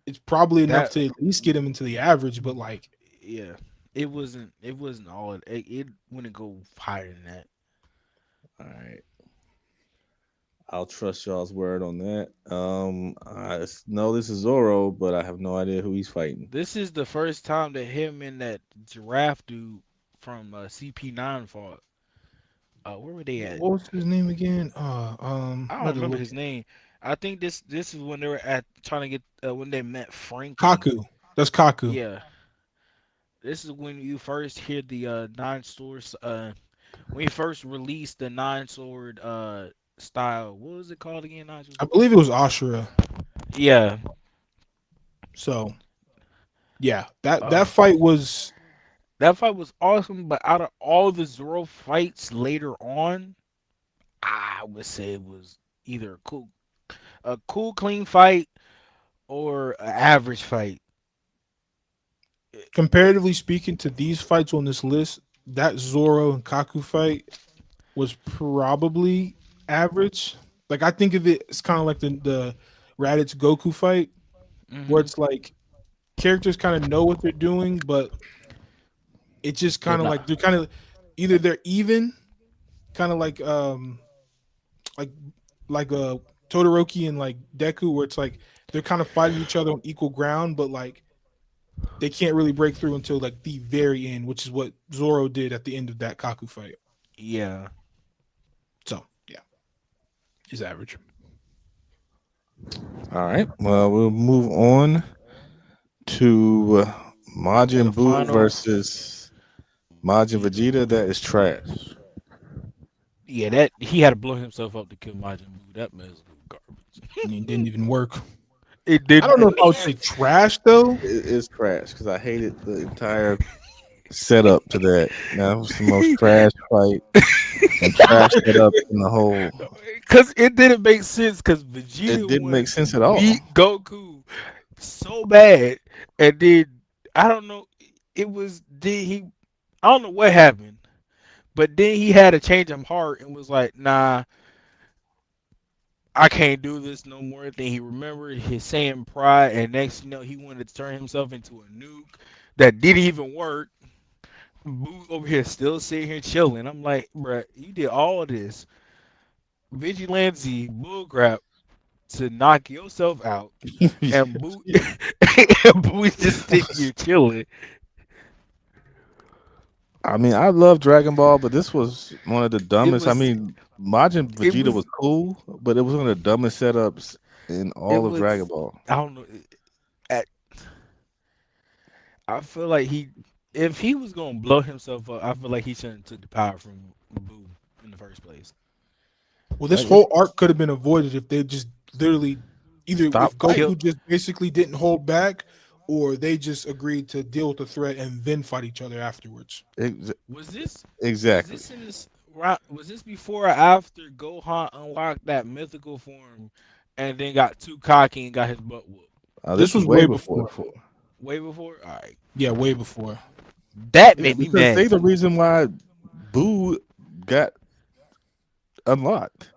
it's probably enough that to at least get him into the average. But like, yeah, it wasn't all it wouldn't go higher than that. All right. I'll trust y'all's word on that. Know this is Zoro, but I have no idea who he's fighting. This is the first time that him and that giraffe dude from CP9 fought. Where were they at? What was his name again? I I'm don't about to remember look his at name. I think this is when they were at trying to get when they met Frankie. Kaku. That's Kaku. Yeah, this is when you first hear the nine swords. When he first released the nine sword style. What was it called again, Nigel? I believe it was Ashura. Yeah. So yeah, that Uh, fight was that fight was awesome, but out of all the Zoro fights later on, I would say it was either a cool, clean fight or an average fight. comparatively speaking to these fights on this list. That Zoro and Kaku fight was probably average. Like I think of it as kind of like the Raditz Goku fight, where Hmm. it's like characters kind of know what they're doing, but it just They're kind of like not. they're kind of either they're even, kind of like Todoroki and like Deku, where it's like they're kind of fighting each other on equal ground, but like they can't really break through until like the very end, which is what Zoro did at the end of that Kaku fight. Yeah. So yeah, he's average. All right. Well, we'll move on to To the Majin Buu final. versus Majin Vegeta. That is trash. Yeah, that he had to blow himself up to kill Majin Buu. That mess was I garbage. mean, it didn't even work. It I don't didn't. know if I would say trash though. It is trash because I hated the entire setup to that. That was the most trash fight and trash setup in the whole. Because it didn't make sense. Because It Vegeta didn't make wanted to sense at all. beat Goku so bad, and then I don't know. It was did he? I don't know what happened, but then he had a change of heart and was like, "Nah, I can't do this no more." Then he remembered his Saiyan pride, and next you know, he wanted to turn himself into a nuke that didn't even work. Boo over here still sitting here chilling. I'm like, bruh, you did all this vigilante bullcrap to knock yourself out, and Boo, and Boo is just sitting here chilling. I mean, I love Dragon Ball, but this was one of the It dumbest. I was, mean, Majin it Vegeta was was, cool, but it was one of the dumbest setups in it all of Dragon was. Ball. I don't know. At, I feel like if he was gonna blow himself up, I feel like he shouldn't took the power from Boo in the first place. Well, this Like, it's whole arc could have been avoided if they just literally either stop if Kill. Goku just basically didn't hold back, or they just agreed to deal with the threat and then fight each other afterwards. Ex- Was this was exactly. this in this was this before or after Gohan unlocked that mythical form and then got too cocky and got his butt whooped? This This was was way way before. before. Before. Way before? Alright. Yeah, way before. That Yeah, made me because they mad. the reason why Boo got unlocked.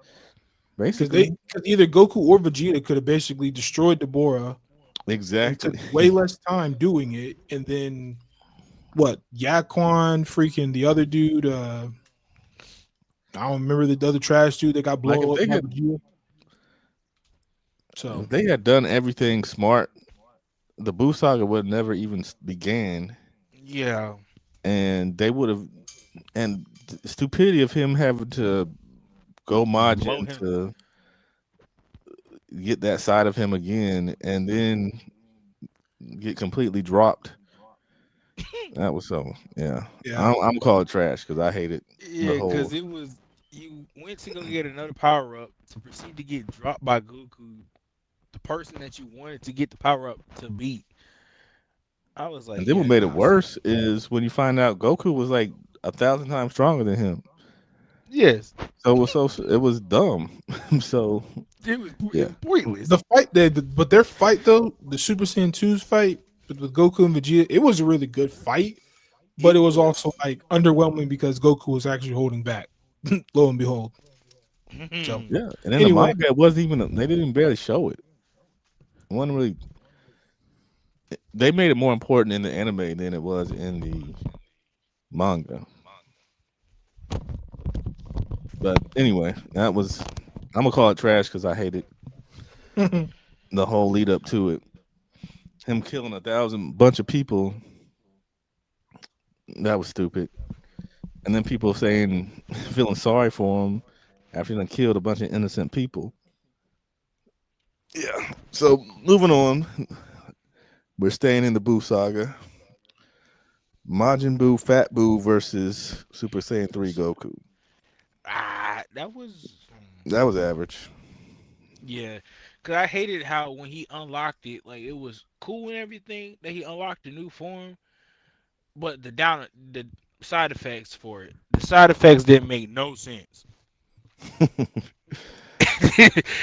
Because Basically, either Goku or Vegeta could have basically destroyed Deborah and took exactly. way less time doing it, and then what? Yaquan, freaking the other dude. I don't remember the other trash dude that got Like blown up by Vegeta. So if they had done everything smart, the Boo saga would never even began, Yeah. and they would have. And the stupidity of him having to go Blow Majin him. to get that side of him again, and then get completely dropped. That was so. Yeah, yeah, I'm call it trash because I hate it. The Yeah, whole. because it was you went to go get another power up to proceed to get dropped by Goku, the person that you wanted to get the power up to beat. I was And like, then what yeah, made it nah, son. worse is when you find out Goku was like 1,000 times stronger than him. Yes, So it was dumb. So it yeah, was pointless. the fight but their fight though, the Super Saiyan 2's fight with Goku and Vegeta, it was a really good fight, but It it was was. also like underwhelming because Goku was actually holding back. Lo and behold. So yeah. And then the anyway, manga it wasn't even. They didn't even barely show it. It wasn't really. They made it more important in the anime than it was in the manga. But anyway, that was I'm gonna call it trash because I hated the whole lead up to it. Him killing 1,000 bunch of people, that was stupid. And then people saying feeling sorry for him after he done killed a bunch of innocent people. Yeah. So moving on, we're staying in the Boo saga. Majin Buu, Fat Buu versus Super Saiyan 3 Goku. That was That was average. yeah, cause I hated how when he unlocked it, like it was cool and everything that he unlocked the new form, but the side effects for it, the side effects didn't make no sense.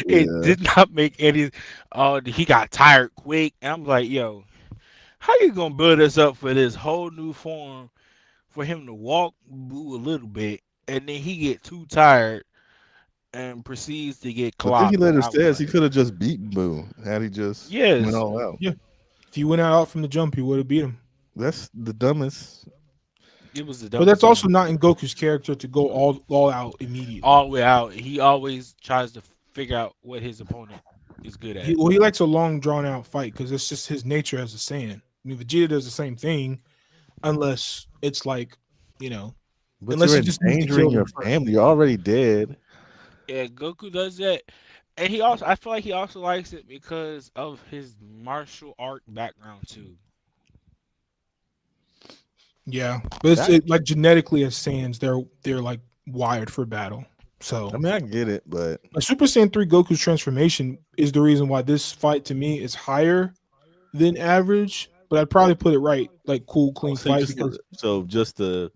It Yeah. did not make any. He got tired quick, and I'm like, yo, how you gonna build us up for this whole new form for him to walk Boo a little bit, and then he get too tired and proceeds to get But then he clocked, and later I was says he like, could have just beaten Boo had he just went yes, all out. Yeah. If he went out from the jump, he would have beat him. That's the dumbest. it was the But that's dumbest also thing. not in Goku's character to go all out All immediately. the way out. He always tries to figure out what his opponent is good He at. well, he likes a long drawn out fight because it's just his nature as a Saiyan. I mean, Vegeta does the same thing, unless it's like, you know, But unless you're he just needs to endangering kill your them first. family. You're already dead. Yeah, Goku does that. And he also, I feel like he also likes it because of his martial art background too. Yeah, but it's That like genetically as Saiyans, they're like wired for battle. So I mean, I get it, but Super Saiyan 3 Goku's transformation is the reason why this fight to me is higher than average. But I'd probably put it right, like cool, I'll clean say fight just because just the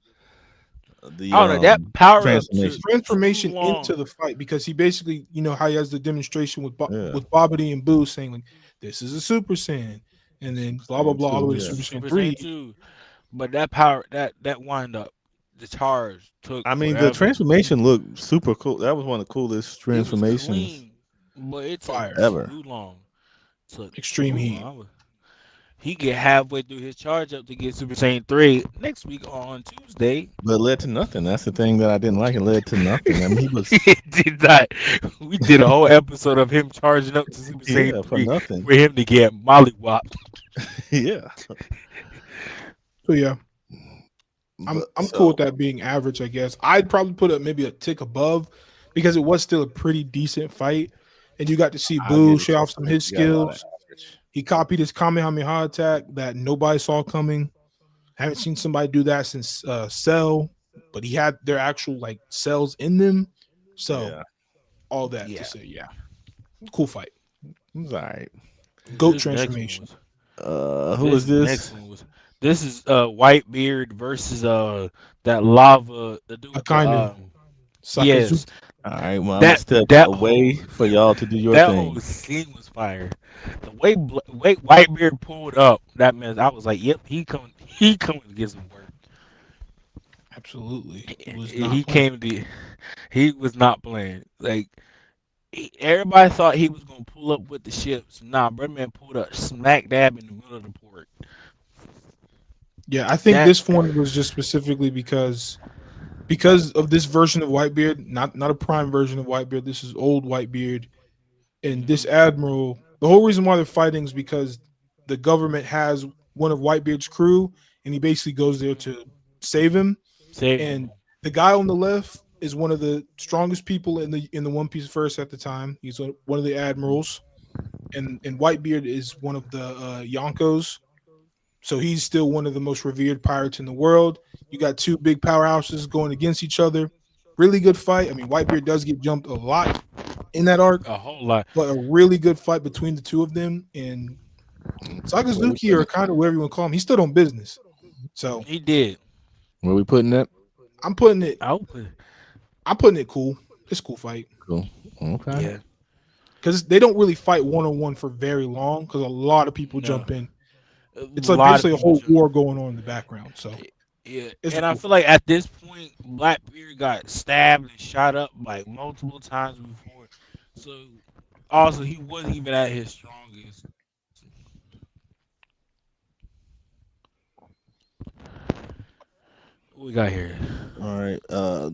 I don't know, that power up took transformation. too transformation long. into the fight because he basically, how he has the demonstration with Yeah, with Babidi and Boo saying like, "This is a Super Saiyan," and then Super blah blah Saiyan blah all the way 2. to Yeah, Super Saiyan Super Saiyan 3. 2. But that power, that wind up, the charge took I mean the forever. transformation looked super cool. That was one of the coolest It was transformations clean, but it took Fire, ever. too long. Took extreme too heat. long. He get halfway through his charge up to get Super Saiyan 3 next week on Tuesday. But it led to nothing. That's the thing that I didn't like. It led to nothing. I mean, he was It did not. We did a whole episode of him charging up to Super Saiyan yeah for 3 nothing. for him to get mollywopped. Yeah, So yeah, I'm but I'm cool with so that being average. I guess I'd probably put it maybe a tick above because it was still a pretty decent fight, and you got to see I'll Boo give it show to off some of his you. Got a lot of skills. average. He copied his Kamehameha attack that nobody saw coming. Haven't seen somebody do that since Cell, but he had their actual like cells in them. So Yeah, all that to Yeah, say, yeah, cool fight. it's all right. Goat this next one transformation. was. Who is This next this? one was. This is Whitebeard versus that lava the dude with the Akainu, yes, Sakazuki. All right, well, I'm gonna that step that away whole for y'all to do your that whole thing. scene was fire. The way Whitebeard pulled up, that means I was like, yep, he coming to get some work. Absolutely. He was not He playing. came to he was not playing. Like everybody thought he was gonna pull up with the ships. Nah, brother man pulled up smack dab in the middle of the port. Yeah, I think That this one was just specifically because of this version of Whitebeard, not a prime version of Whitebeard. This is old Whitebeard, and hmm this admiral. The whole reason why they're fighting is because the government has one of Whitebeard's crew, and he basically goes there to save him. save him. And the guy on the left is one of the strongest people in the One Piece verse at the time. He's one of the admirals, and Whitebeard is one of the Yonkos. So he's still one of the most revered pirates in the world. You got two big powerhouses going against each other. Really good fight. I mean, Whitebeard does get jumped a lot in that arc, A whole lot. but a really good fight between the two of them. And Where we Sakazuki, putting or it? kind of whatever you want to call him, he stood on business. So He did. Where we putting it? I'm putting it. I would put I'm putting it cool. It's a cool fight Cool. Okay. yeah. because they don't really fight one on one for very long because a lot of people No. jump in. A It's like lot of basically a people whole jump. war going on in the background. So Yeah, it's a and I cool feel fight. like at this point, Blackbeard got stabbed and shot up like multiple times before. So also he wasn't even at his strongest. What we got here? All right.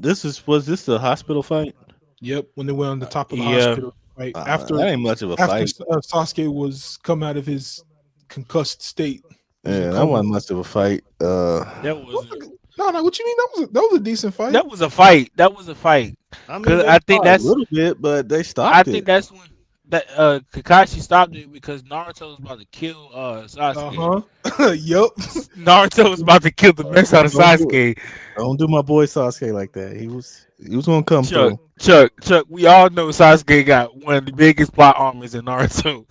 This is was this the hospital fight? Yep, when they went on the top of the Yeah, hospital, right after That ain't much of a after fight. Sasuke was come out of his concussed state. He was in a Yeah, that coma. wasn't much of a fight. that wasn't. No, no. What you mean? That was a decent fight. That was a fight. That was a fight. I mean, Cause they I think fought a that's little bit, but they I stopped it. think that's when that Kakashi stopped it because Naruto was about to kill Sasuke. Uh huh. Yup. Naruto was about to kill the mess out of Don't do Sasuke. don't do my boy Sasuke like that. He was gonna come Chuck, through. Chuck. We all know Sasuke got one of the biggest plot armors in Naruto.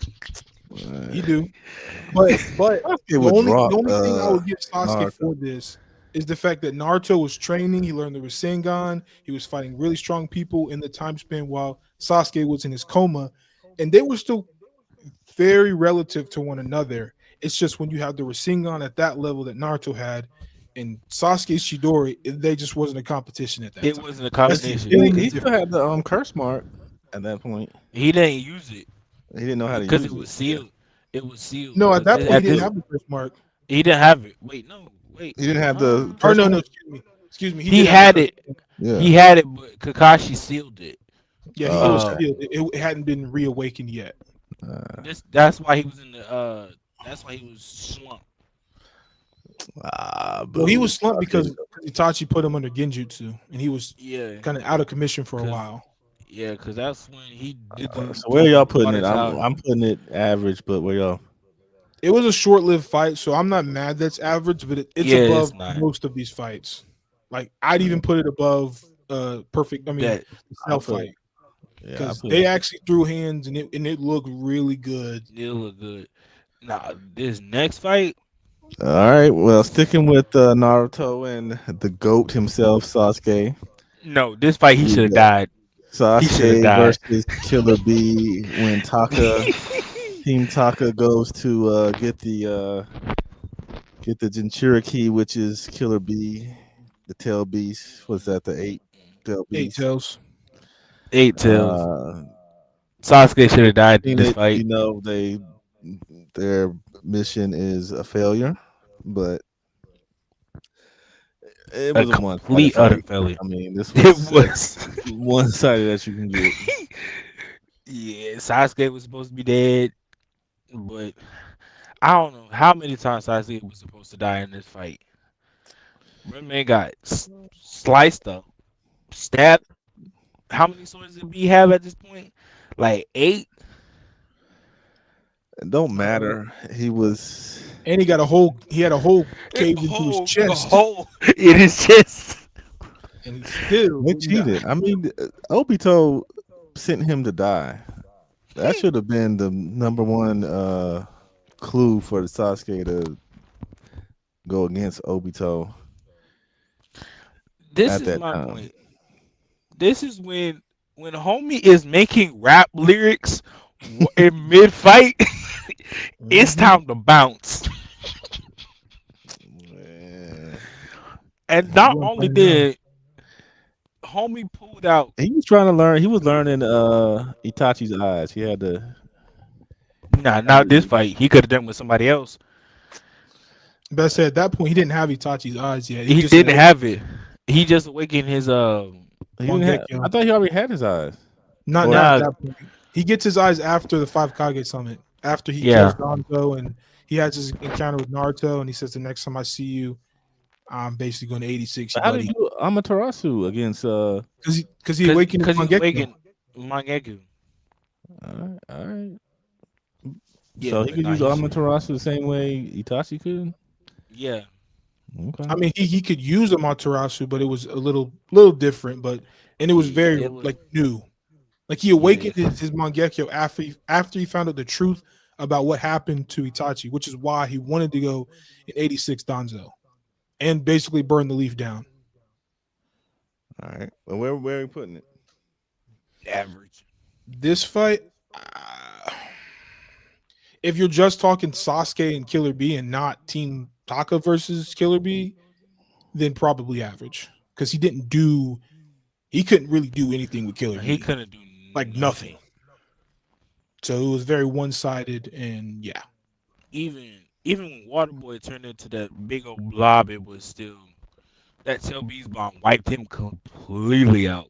He Uh, do. But Sasuke the would only drop the only thing I would give Sasuke Naruto. for this is the fact that Naruto was training. He learned the Rasengan. He was fighting really strong people in the time span while Sasuke was in his coma, and they were still very relative to one another. It's just when you have the Rasengan at that level that Naruto had, and Sasuke's Chidori, they just wasn't a competition at that It time. wasn't a That's the combination. only He still difference. had the curse mark at that point. He didn't use it He didn't know how to because it use it. was Yeah. sealed. It was sealed No, at because that point he at didn't this have the first mark. he didn't have it. Wait, no, wait. He didn't have the Or curse no, no, mark. excuse me. He He did have the had curse. it. Yeah. He had it, but Kakashi sealed it. Yeah, it was Okay. Uh, sealed. It hadn't been reawakened yet. Uh, that's why he was in the that's why he was slumped. Well, he boo. was slumped Sasuke. because Itachi put him under Genjutsu, and he was Yeah, kind of out of commission for a cause while. yeah, cause that's when he did the So where y'all putting water it? I'm tower. I'm putting it average, but where y'all? It was a short-lived fight, so I'm not mad that's average, but it's Yeah, above it's not most of these fights. Like I'd Uh, even put it above perfect. I mean, that the I Cell put fight yeah, I because put they actually threw hands and it looked really good. still look good. Now this next fight, all right. Well, sticking with Naruto and the goat himself, Sasuke. no, this fight he should We have got died. He should have Sasuke died. versus Killer B when Team Taka goes to get the Jinchuriki, which is Killer B, the tail beast. Was that the eight tail Eight beast? tails. Eight tails. Uh, Sasuke should have died in seen this it, fight. their mission is a failure, but it A was a one-sided complete utter fight. failure. I mean, this It was was. one-sided that you can get. Yeah, Sasuke was supposed to be dead, but I don't know how many times Sasuke was supposed to die in this fight. Red man got sliced up, stabbed. How many swords did B have at this point? Like eight. It don't Uh, matter. He was. and he got a hole. He had a hole A caved into his hole, a chest, hole in his chest. and he still They didn't die. cheated. I mean, Obito sent him to die. That should have been the number one clue for the Sasuke to go against Obito This at is that my time. point. This is when homie is making rap lyrics in mid fight. It's Mhm. time to bounce. Man. And He not wasn't only playing around. did homie pulled out. He was trying to learn. He was learning Itachi's eyes. He had to. Nah, not this fight. He could have done with somebody else. But I said at that point he didn't have Itachi's eyes yet. He He just didn't awakened have it. He just awakened his He didn't have. Mangekyo. I thought he already had his eyes. Not Or at nah, that point. He gets his eyes after the Five Kage Summit. After he kills yeah. Danzo and he has his encounter with Naruto, and he says, "The next time I see you, I'm basically going to 86 you, how did buddy." he do Amaterasu against? Because he awakened his Cause he was Mangekyo. waking Mangeku. All right. Yeah, So he but could nah, use he should. Amaterasu the same way Itachi could. Yeah, Okay. I mean, he could use Amaterasu, but it was a little different. But and it was yeah. very It was. like new. Like he Yeah, awakened his Mangekyo after he found out the truth about what happened to Itachi, which is why he wanted to go in 86 Danzo and basically burn the leaf down. All right. Well, where are we putting it? average. This fight, if you're just talking Sasuke and Killer B and not Team Taka versus Killer B, then probably average because he couldn't really do anything with Killer He B, couldn't do like nothing. nothing. So it was very one sided, and yeah, Even when Waterboy turned into that big old blob, it was still that Tail Beast bomb wiped him completely out.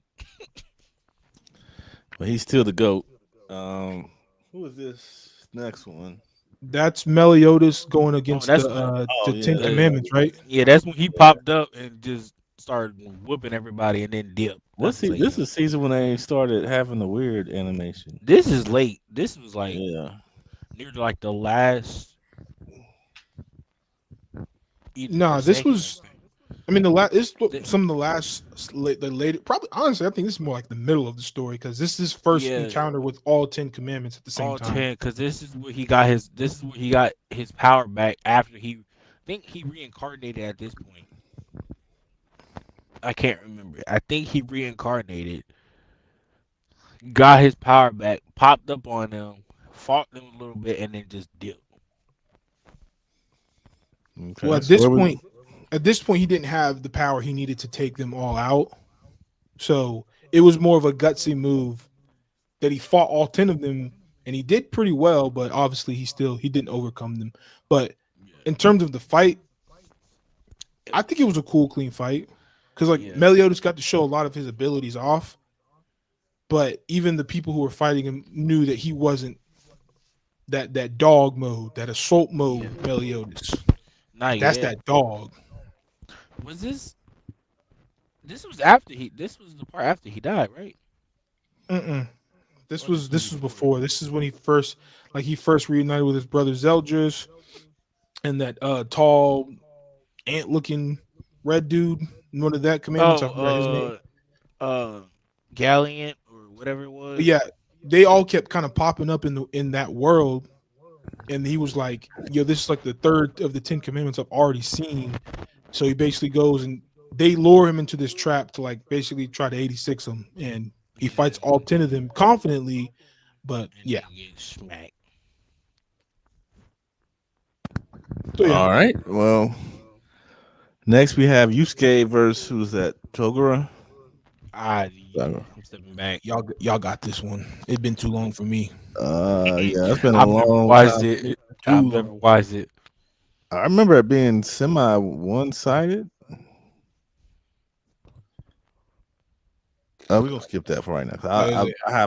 but he's still the goat. Who is this next one? That's Meliodas going Oh, against that's Oh the Ten yeah, the Commandments, right? yeah. That's when he yeah. popped up and just started whooping everybody and then dipped. Let's That's see. like, This yo, is season when they started having the weird animation. this is late. This was like Yeah. near to like the last, either the Nah, this second or was. I mean, the last this th- some of the last the later. Probably honestly, I think this is more like the middle of the story because this is his first yeah, encounter with all 10 commandments at the same all time. 10. Because this is where he got his. This is where he got his power back after he. I think he reincarnated at this point. I can't remember. I think he reincarnated, got his power back, popped up on them, fought them a little bit, and then just dipped. Well, Okay. So where we? at this point, he didn't have the power he needed to take them all out. So it was more of a gutsy move that he fought all 10 of them, and he did pretty well. But obviously, he didn't overcome them. But Yeah, in terms of the fight, it I think it was. was a cool, clean fight because like Yeah, Meliodas got to show a lot of his abilities off. But even the people who were fighting him knew that he wasn't that dog mode, that assault yeah. mode Meliodas. Not Like that's yet. that dog. Was this? This was after he. This was the part after he died, right? Mm-mm. This Or this was was this was before? before. This is when he first reunited with his brother Zeldris and that tall ant looking red dude. One of that commandments. I forgot his name. Oh, Galleon or whatever it But was. yeah, they all kept kind of popping up in that world, and he was like, "Yo, this is like the third of the 10 commandments I've already seen." So he basically goes and they lure him into this trap to like basically try to 86 him, and he Yeah, fights all 10 of them confidently. But and yeah, then get smacked. so yeah, All right. Well, next we have Yusuke versus who's that? Togura. Yeah, I'm stepping back. y'all got this one. It's been too long for me. Yeah, it's been a I've never long watched time. it. I've Too never long. watched it. I remember it being semi one sided. We're gonna skip that for right now. 'Cause I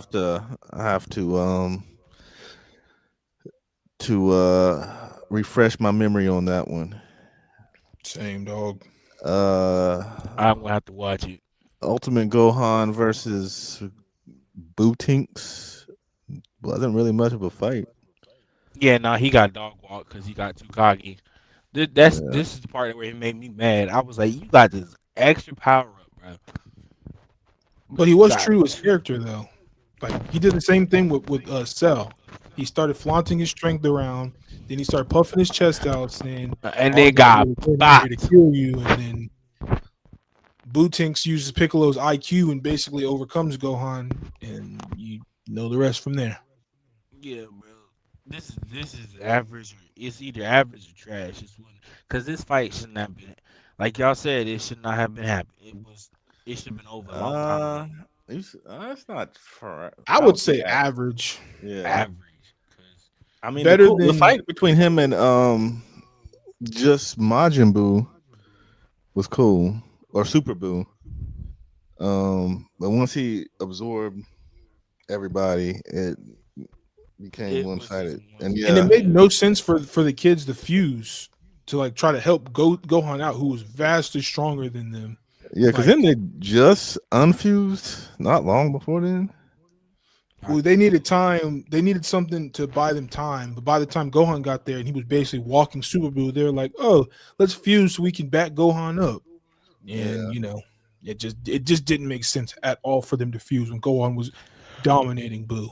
have to refresh my memory on that one. Same dog. Uh, I'm gonna have to watch it. Ultimate Gohan versus Bootinks wasn't really much of a fight. Yeah, no, he got dog walk because he got too cocky. Yeah. This is the part where it made me mad. I was like, you got this extra power up, bro. But he You was got true to his two. character though. Like he did the same thing with Cell. He started flaunting his strength around. Then he started puffing his chest out, saying, And "All I then gotta got do is I'm here to bopped. kill you." And then Bootinks uses Piccolo's IQ and basically overcomes Gohan, and you know the rest from there. Yeah, bro. This is average. It's either average or trash. It's one because this fight should not been like y'all said. It should not have been happening. It was. It should have been over a long time Uh, ago. that's not for. I I would would say say average, yeah. Average. Cause I mean better the than. fight between him and just Majin Buu was cool, or Super Buu. But once he absorbed everybody, it became it one was just sided. one And And it sided. yeah, made Yeah. no sense for the kids to fuse to like try to help Gohan out, who was vastly stronger than them. yeah, because Like, then they just unfused not long before then. I well, they think so. needed time. They needed something to buy them time. But by the time Gohan got there and he was basically walking Super Buu, they were like, "Oh, let's fuse so we can back Gohan up." Yeah, And it just didn't make sense at all for them to fuse when Gohan was dominating Buu.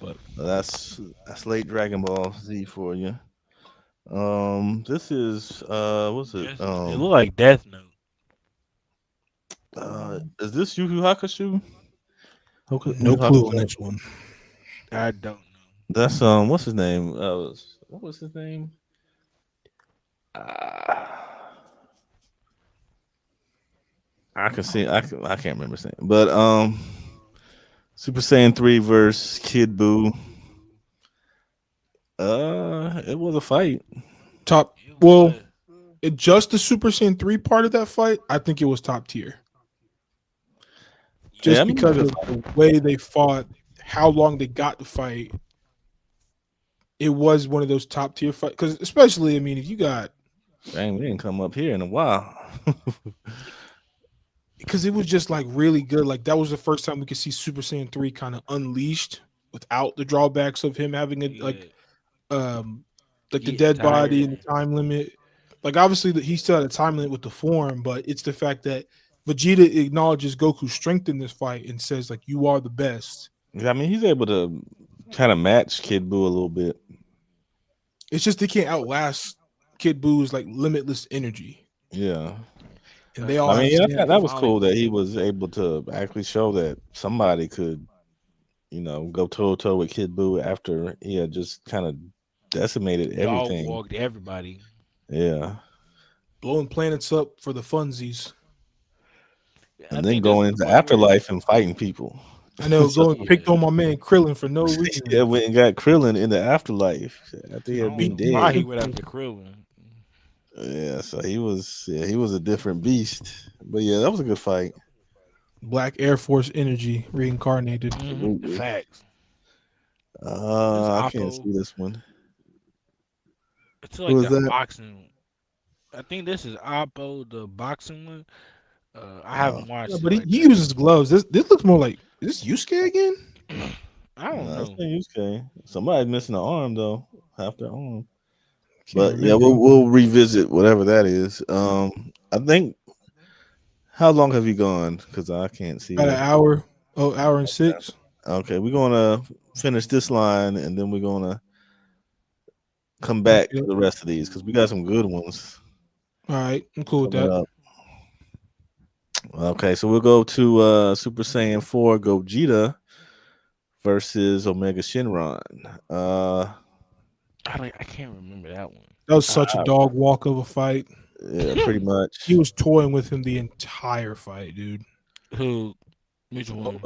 But that's late Dragon Ball Z for you. This is what's it? It looked like Death Note. Is this Yu Yu Hakusho? Yu no Yu clue on Hakusho? this one. I don't know. That's what's his name? What was his name? Uh, I can't remember his name, but Super Saiyan 3 versus Kid Buu. It was a fight. Top. It Well, was. just the Super Saiyan 3 part of that fight, I think it was top tier. Yeah, I just mean, it's a because good of fight. the way they fought, how long they got to fight. It was one of those top tier fights because, especially, I mean, if you got Dang, we didn't come up here in a while. because it was just like really good. Like that was the first time we could see Super Saiyan 3 kind of unleashed without the drawbacks of him having a Yeah, um like the get dead body tired. and the time limit. Like obviously he still had a time limit with the form, but it's the fact that Vegeta acknowledges Goku's strength in this fight and says like you are the best. Yeah, I mean, he's able to kind of match Kid Buu a little bit. It's just they can't outlast Kid Buu's like limitless energy. Yeah. And they That's all I why have mean, the yeah, same that was finally cool that he was able to actually show that somebody could, go toe to toe with Kid Buu after he had just kind of decimated dog everything. walked everybody. Yeah. blowing planets up for the funsies. I And then think this going was the into fight where afterlife and fighting people. I know So going picked yeah. on my man Krillin for no yeah, reason. went and got Krillin in the afterlife after he Just I had don't been beat know the why dead. he went simple after Krillin. Yeah, so he was a different beast. But yeah, that was a good fight. Black Air Force energy reincarnated. Absolutely. Facts. This I can't Oppo, see this one. it's Who like is that that? boxing. I think this is Oppo, the boxing one. I Uh, haven't Yeah, watched it but he, like he that. uses gloves. This looks more like is this Yusuke again? I don't no, it's know. not Yusuke. Somebody's missing an arm though, half their arm. Can't But yeah, remember. we'll revisit whatever that is. I think how long have you gone? Because I can't see About an the. hour. Oh, hour and six. Okay, we're gonna finish this line and then we're gonna come Wrap back it to up. the rest of these because we got some good ones All right, I'm cool with coming that. up. Okay, so we'll go to Super Saiyan 4 Gogeta versus Omega Shenron. Uh, I can't remember that one. That was such a I, dog walk of a fight. yeah, pretty He much. was toying with him the entire fight, dude. Who? Which one?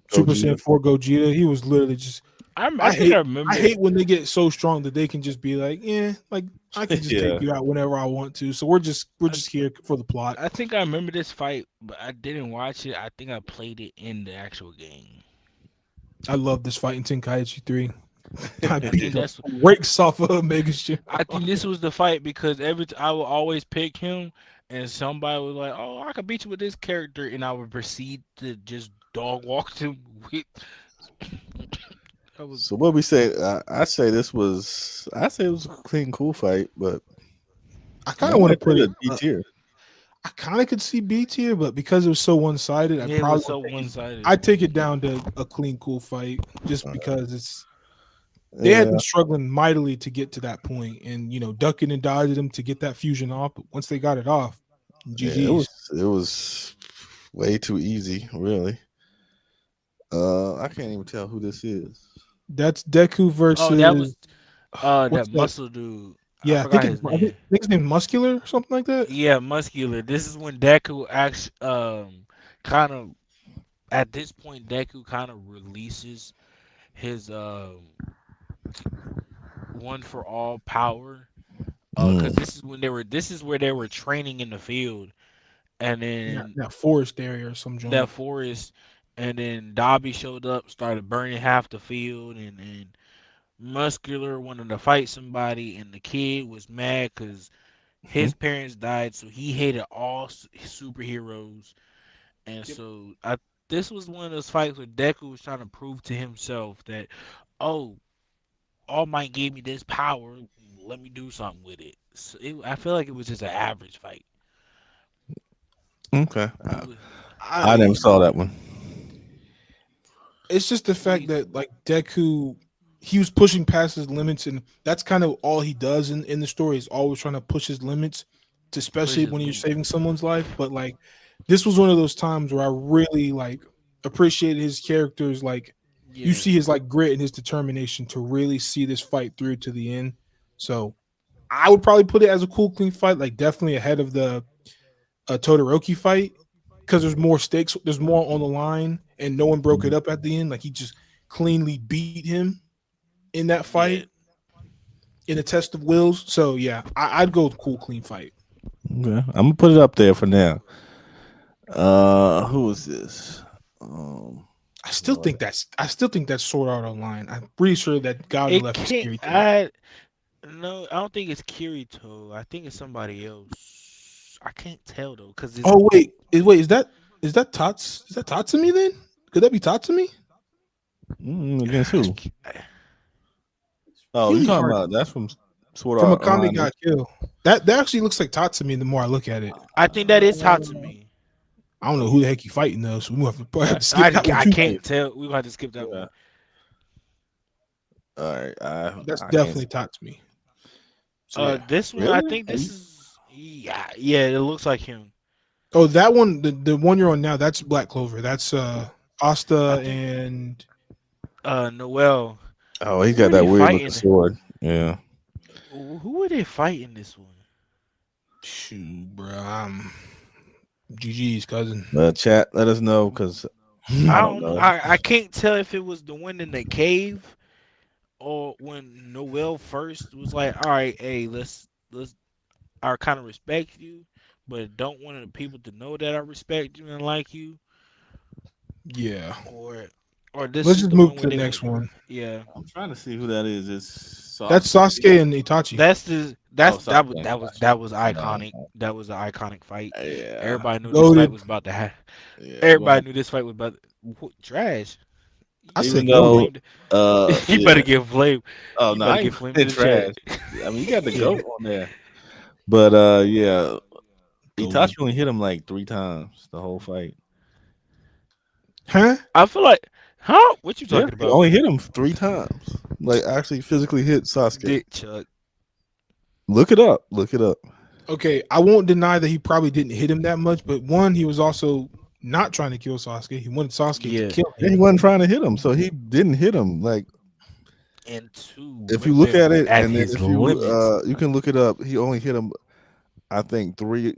Super Gogeta. Saiyan 4 Gogeta, he was literally just I I think I hate I remember. hate when they get so strong that they can just be like, yeah, like I can just take Yeah. you out whenever I want to. So we're just here for the plot. I think I remember this fight, but I didn't watch it. I think I played it in the actual game. I love this fight in Tenkaichi 3. I I beat think the that's. brakes off of Omega Shenron. I think this was the fight because I would always pick him, and somebody was like, "Oh, I could beat you with this character," and I would proceed to just dog walk him with. I was. So what we say? I say it was a clean, cool fight, but I I kind of want to might put put it it. a D tier. I kind of could see B tier, but because it was so one sided, I Yeah, it probably was would so take one it. sided. I'd take it down to a clean, cool fight, just because they had been Yeah, struggling mightily to get to that point, and ducking and dodging them to get that fusion off. But once they got it off, yeah, it was GG's. it was way too easy, really. I can't even tell who this is. That's Deku Oh, that was versus that what's that? muscle dude. I Yeah, I forgot think it's his I think, name. I think his name's Muscular or something like that. Yeah, muscular. This is when Deku actually kind of at this point Deku kind of releases his one for all power. Because Mm, this is where they were training in the field, and Yeah, then that forest area or some that joint. forest, and then Dobby showed up, started burning half the field, and Muscular wanted to fight somebody, and the kid was mad because mhm. his parents died, so he hated all superheroes, and Yep. so I this was one of those fights where Deku was trying to prove to himself that, oh, All Might gave me this power, let me do something with it. So I feel like it was just an average fight. Okay, It was. I never I saw that one. It's just the What do fact you? that like Deku, he was pushing past his limits, and that's kind of all he does in the story is always trying to push his limits, Push especially his when you're limits. saving someone's life. But like, this was one of those times where I really like appreciated his characters. Like, you Yeah. see his like grit and his determination to really see this fight through to the end. So I would probably put it as a cool, clean fight, like definitely ahead of the Todoroki fight because there's more stakes, there's more on the line, and no one broke it Mhm. up at the end. Like he just cleanly beat him in that fight Yeah. in a test of wills. So yeah, I'd go with cool, clean fight. Okay, I'm gonna put it up there for now. Who is this? Um, I still Lord. think that's Sword Art Online. I'm pretty sure that Gotti It left is can't. Kirito. I no. I don't think it's Kirito. I think it's somebody else. I can't tell though, cause it's Oh wait, is that Tatsumi then? Could that be Tatsumi? Against it's, who? Oh, you Really talking hard about that's from Sword from Art Akame Online? got killed. That actually looks like Tatsumi the more I look at it. I think that is Uh, Tatsumi. I don't know who the heck he fighting though, so we have to, probably have to I, skip that one I too. can't tell. We have to skip that yeah. one. All right. That's I can't. definitely Tatsumi. So yeah. This one, I Really? think this is. Yeah. It looks like him. Oh, that one, the one you're on now, that's Black Clover. That's I Asta think and Noel. Oh, he's Who got are that they weird looking fighting? sword. Yeah. Who are they fighting this one? shoot, bro. GG's cousin. Chat, let us know because I I don't don't know. know. I can't tell if it was the one in the cave or when Noel first was like, "All right, hey, let's I kind of respect you, but don't want the people to know that I respect you and like you." Yeah. Or this Let's is just the move one to where the they next went. one. Yeah, I'm trying to see who that is. It's That's Sasuke. Sasuke and Itachi. that's the Oh, that's Sasuke and Itachi. that was Uh, iconic. That was an iconic fight. yeah. Everybody knew this fight Goaded. was about to happen. Yeah. Everybody knew this fight was about trash. I You Even said get goaded. though, flamed. You better yeah. get flamed. Oh You no, better I ain't get flamed in putting the chat. trash. I mean, you got the Yeah. goat on there, but yeah, Itachi Goaded. only hit him like 3 times the whole fight. Huh? I feel like, huh? What you Yeah, talking he about? only hit him 3 times. Like actually physically hit Sasuke. Dick Chuck. Look it up. Look it up. Okay, I won't deny that he probably didn't hit him that much, but one, he was also not trying to kill Sasuke. He wanted Sasuke to Yeah. kill Yeah, he him. wasn't trying to hit him, so he didn't hit him. Like And two, if you Red look Man at was it, at and then his if you limits. you can look it up. He only hit him, I think three.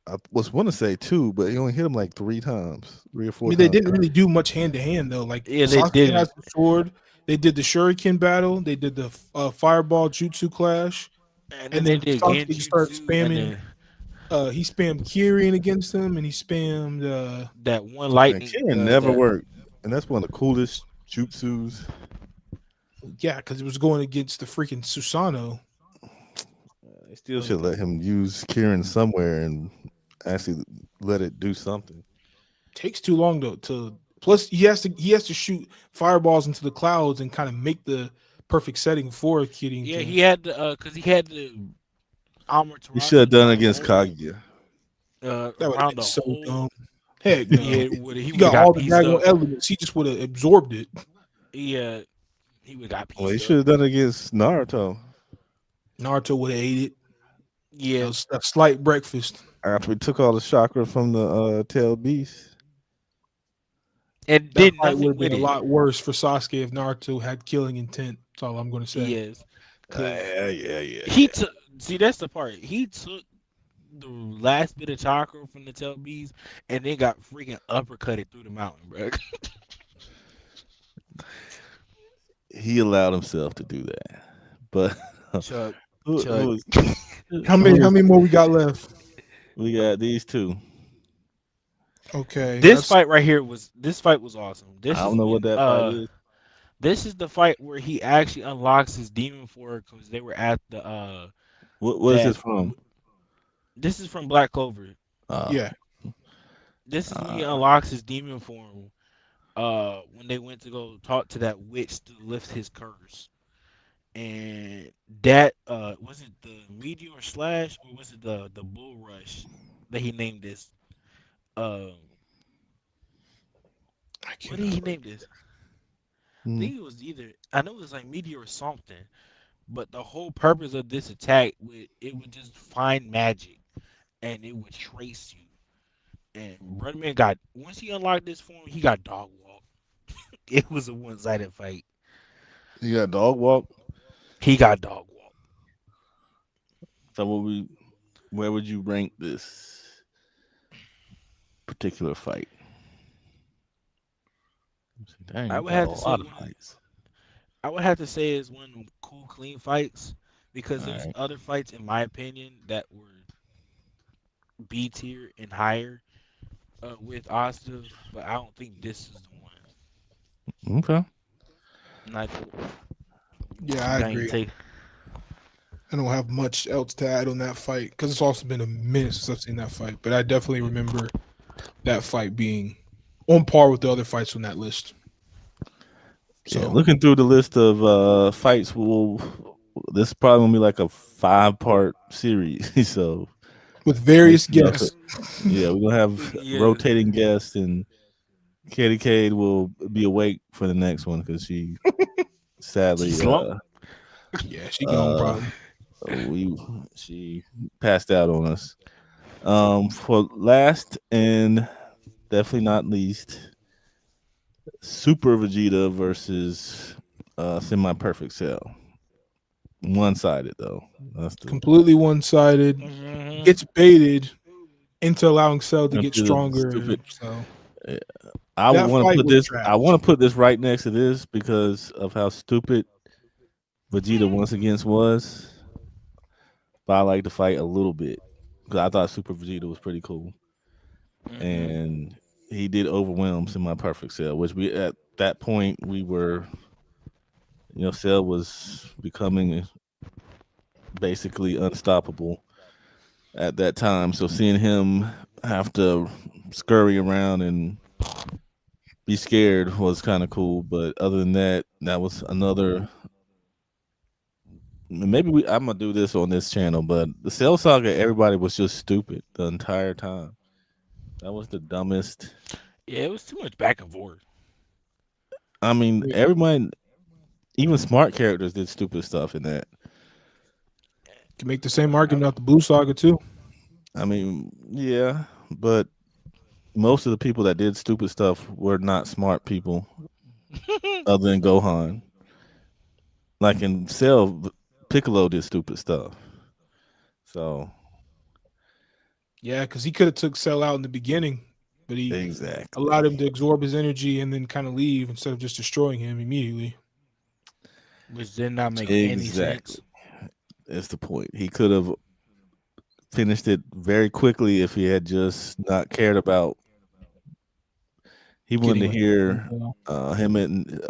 I was want to say two, but he only hit him like 3 times, three or I four mean, they times. didn't really do much hand to hand though. Like Yeah, they Sasuke has didn't. the sword. They did the Shuriken battle. They did the Fireball Jutsu clash, And and then they then did Sasuke just started Genjutsu, and spamming. then He spammed Kirin against him, and he spammed. that one Man, lightning. Kieran never That worked, and that's one of the coolest jutsus. Yeah, because it was going against the freaking Susanoo. They still But should let him use Kieran somewhere and actually let it do something. takes too long though. To plus he has to shoot fireballs into the clouds and kind of make the perfect setting for Kirin yeah, to. he had the cause he had the He should have Amaterasu done it around the against whole Kaguya. That would have been the so whole. dumb. Heck no. Yeah, he He would have got got all the pieced diagonal up. elements. He just would have absorbed it. Yeah, he would have got Well, he pieced should up. have done it against Naruto Naruto would have ate it. That Yeah, was a slight breakfast. after we took all the chakra from the tail beast. and That did fight would nothing have been with a it. lot worse for Sasuke if Naruto had killing intent. That's all I'm going to say. Yes, because he Yeah. took. See, that's the part. He took the last bit of chakra from the tail beast, and then got freaking uppercutted through the mountain, bro. He allowed himself to do that, but Chuck, Chuck. who is How many? who How is many more we got left? we got these two. Okay, This that's fight right here was this fight was awesome. I don't know what that fight is. This is the fight where he actually unlocks his demon form because they were at the What is that this from? this is from Black Clover. Uh, yeah. This is when he uh, unlocks his demon form. When they went to go talk to that witch to lift his curse. And that was it the meteor slash or was it the bull rush that he named this? Um, I what did he cannot. name this? I hmm. think it was either I know it was like meteor or something. But the whole purpose of this attack would it would just find magic and it would trace you. And Redman got once he unlocked this form, he got dog walk. It was a one-sided fight. You got dog walk. He got dog walk. So where would you rank this particular fight? Dang, I you would got a have to say lot of one. fights. I would have to say is one of them cool, clean fights because All there's right. other fights in my opinion that were B tier and higher. with Asta, but I don't think this is the one. Okay. Not the, Yeah, I you think agree. take I don't have much else to add on that fight because it's also been a minute since I've seen that fight. But I definitely remember that fight being on par with the other fights on that list. Yeah, So looking through the list of fights, this is probably gonna be like a 5-part series. So with make various sure y'all. guests, Yeah, we're gonna have yeah. rotating guests, and Katie Cade will be awake for the next one because she She sadly slumped. yeah, she gone uh probably. we she passed out on us. For last and definitely not least, Super Vegeta versus Semi Perfect Cell. One sided though. That's the Completely one sided. Hmm. Gets baited into allowing Cell to get into the stronger, stupid. and so eh, I that want to fight put was this. trash. I want to put this right next to this because of how stupid Vegeta once again was. But I like to fight a little bit because I thought Super Vegeta was pretty cool, Hmm. and he did overwhelm Semi Perfect Cell, which we at that point we were, Cell was becoming basically unstoppable at that time. So seeing him have to scurry around and be scared was kind of cool. But other than that, that was another. Maybe I'm gonna do this on this channel, but the Cell Saga, everybody was just stupid the entire time. That was the dumbest. Yeah, it was too much back and forth. I mean, Yeah, everyone, even smart characters, did stupid stuff in that. can make the same argument about the Blue Saga too. I mean, yeah, but most of the people that did stupid stuff were not smart people, other than Gohan. Like in Cell, Piccolo did stupid stuff. So Yeah, because he could have took Cell out in the beginning, but he allowed exactly, him to absorb his energy and then kind of leave instead of just destroying him immediately. Which did not make any exactly. sense. That's the point. He could have finished it very quickly if he had just not cared about. He wanted Getting to like, hear him and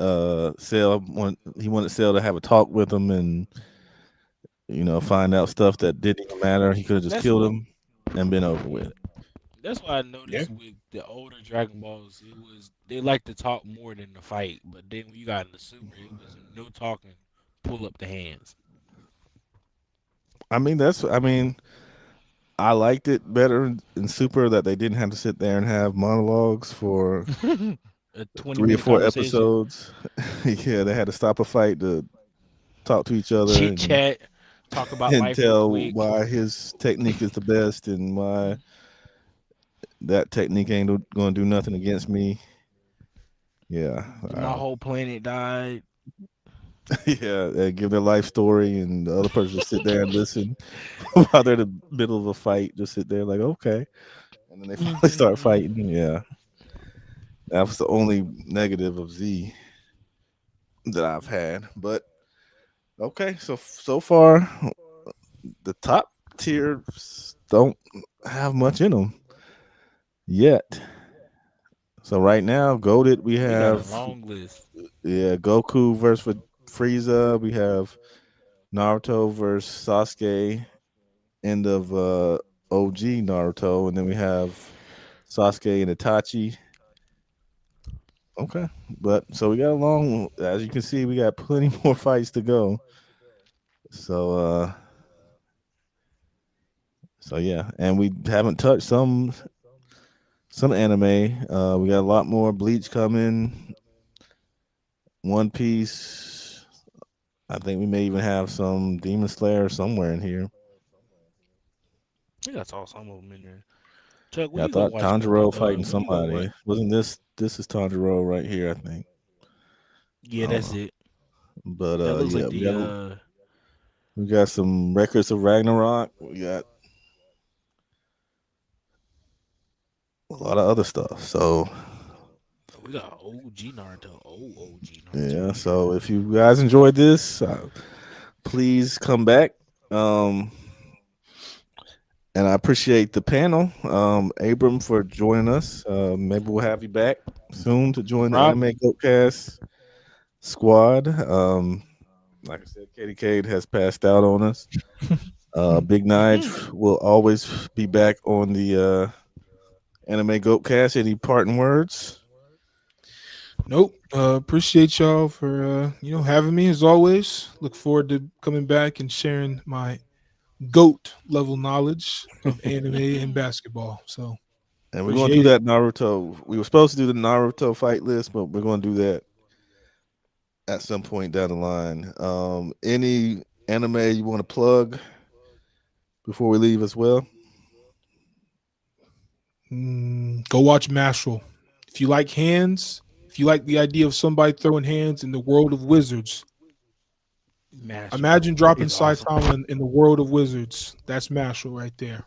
Cell. He wanted Cell to have a talk with him and find out stuff that didn't even matter. He could have just That's killed him and been over with. that's why I yeah, noticed with the older Dragon Balls, it was they like to talk more than the fight. But then when you got in the Super, it was no talking, pull up the hands. I mean, I liked it better in Super that they didn't have to sit there and have monologues for A 20 3 or minute 4 conversation, episodes. Yeah, they had to stop a fight to talk to each other chit and chat, talk about and life real tell quick. why his technique is the best and why that technique ain't going to do nothing against me. Yeah, My whole planet died. yeah, they give their life story, and the other person just sit there and listen while they're in the middle of a fight. Just sit there like, okay, and then they finally start Hmm. fighting. Yeah, that was the only negative of Z that I've had. But okay, so far the top tiers don't have much in them yet. So right now, goaded we We got a have long list. Goku versus Frieza. We have Naruto versus Sasuke. End of OG Naruto, and then we have Sasuke and Itachi. Okay, but so we got a long. As you can see, we got plenty more fights to go. So yeah, and we haven't touched some anime. We got a lot more Bleach coming. One Piece. I think we may even have some Demon Slayer somewhere in here. We got all some of them in there. Chuck, what Yeah, I you gonna thought watch for the Tanjiro fighting what you gonna watch? somebody. Wasn't this is Tanjiro right here? I think. Yeah, I don't that's know, it. but That looks yeah, like the we got some records of Ragnarok. We got a lot of other stuff. So we got OG Naruto. Old OG yeah, Naruto. so if you guys enjoyed this, please come back. Um, And I appreciate the panel, Abram, for joining us. Maybe we'll have you back soon to No join the Anime problem. Goatcast squad. Like I said, Katie Cade has passed out on us. Big Nige will always be back on the Anime Goatcast. Any parting words? Nope. Appreciate y'all for having me as always. Look forward to coming back and sharing my goat level knowledge of anime and basketball. So And we're going to do appreciate it. that Naruto. We were supposed to do the Naruto fight list, but we're going to do that at some point down the line. Any anime you want to plug before we leave as well? Go watch Mashal. If you like hands, if you like the idea of somebody throwing hands in the world of wizards, Mashal imagine dropping is awesome. Saitama in the world of wizards. That's Mashal right there.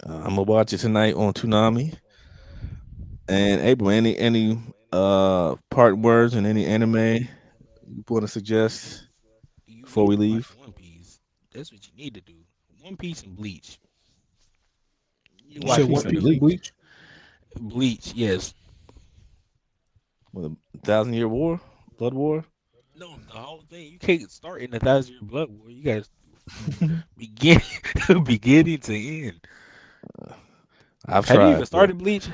I'm gonna watch it tonight on Toonami. And April, any part words and any anime you want to suggest You before we need to watch leave? One Piece. That's what you need to do. One Piece and Bleach. You You One said watch One Piece one of and them. Piece and Bleach Bleach? Bleach, yes. with a 1,000 Year War, Blood War. No, the whole thing. You can't start in the 1,000 Year Blood War. You guys from begin beginning to end. I've Have you even tried, but started Bleach?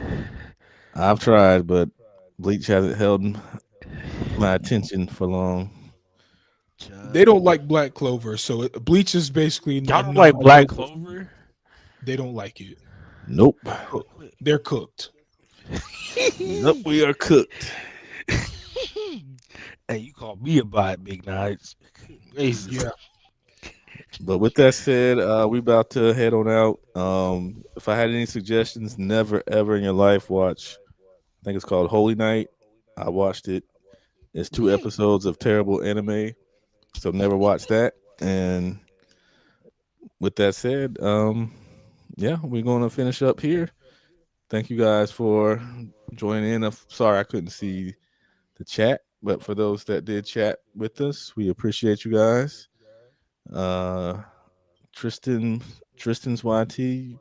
Bleach hasn't held my attention for long. They don't Child. like Black Clover, so Bleach is basically Y'all a don't like Black non-negotiable. Clover? They don't like it. Nope, They're cooked. nope. We are cooked. Hey, you call me a bot, Big Nights. Yeah. Gracious. But with that said, we about to head on out. If I had any suggestions, never ever in your life watch. I think it's called Holy Night. I watched it. It's 2 episodes of terrible anime, so never watch that. And with that said, yeah, we're gonna finish up here. Thank you guys for joining in. Sorry I couldn't see the chat, but for those that did chat with us, we appreciate you guys. Uh, Tristan, Tristan's YT,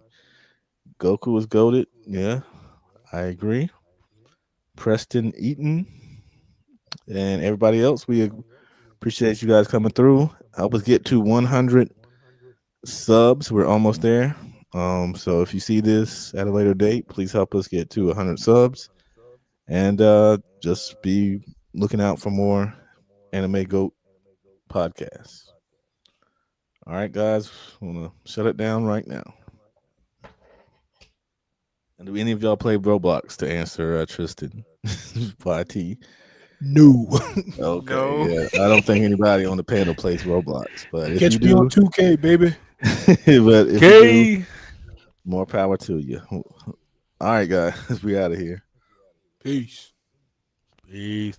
Goku is goaded. Yeah, I agree. Preston Eaton and everybody else, we appreciate you guys coming through. Help us get to 100 subs. We're almost there. So if you see this at a later date, please help us get to 100 subs, and just be looking out for more Anime Goat podcasts. All right, guys, I'm gonna shut it down right now. And do any of y'all play Roblox to answer Tristan YT? No. Okay, No. yeah. I don't think anybody on the panel plays Roblox, but if you Catch me on do, 2K, baby. but if you do, Okay. more power to you. All right, guys, we out of here. Peace. Peace.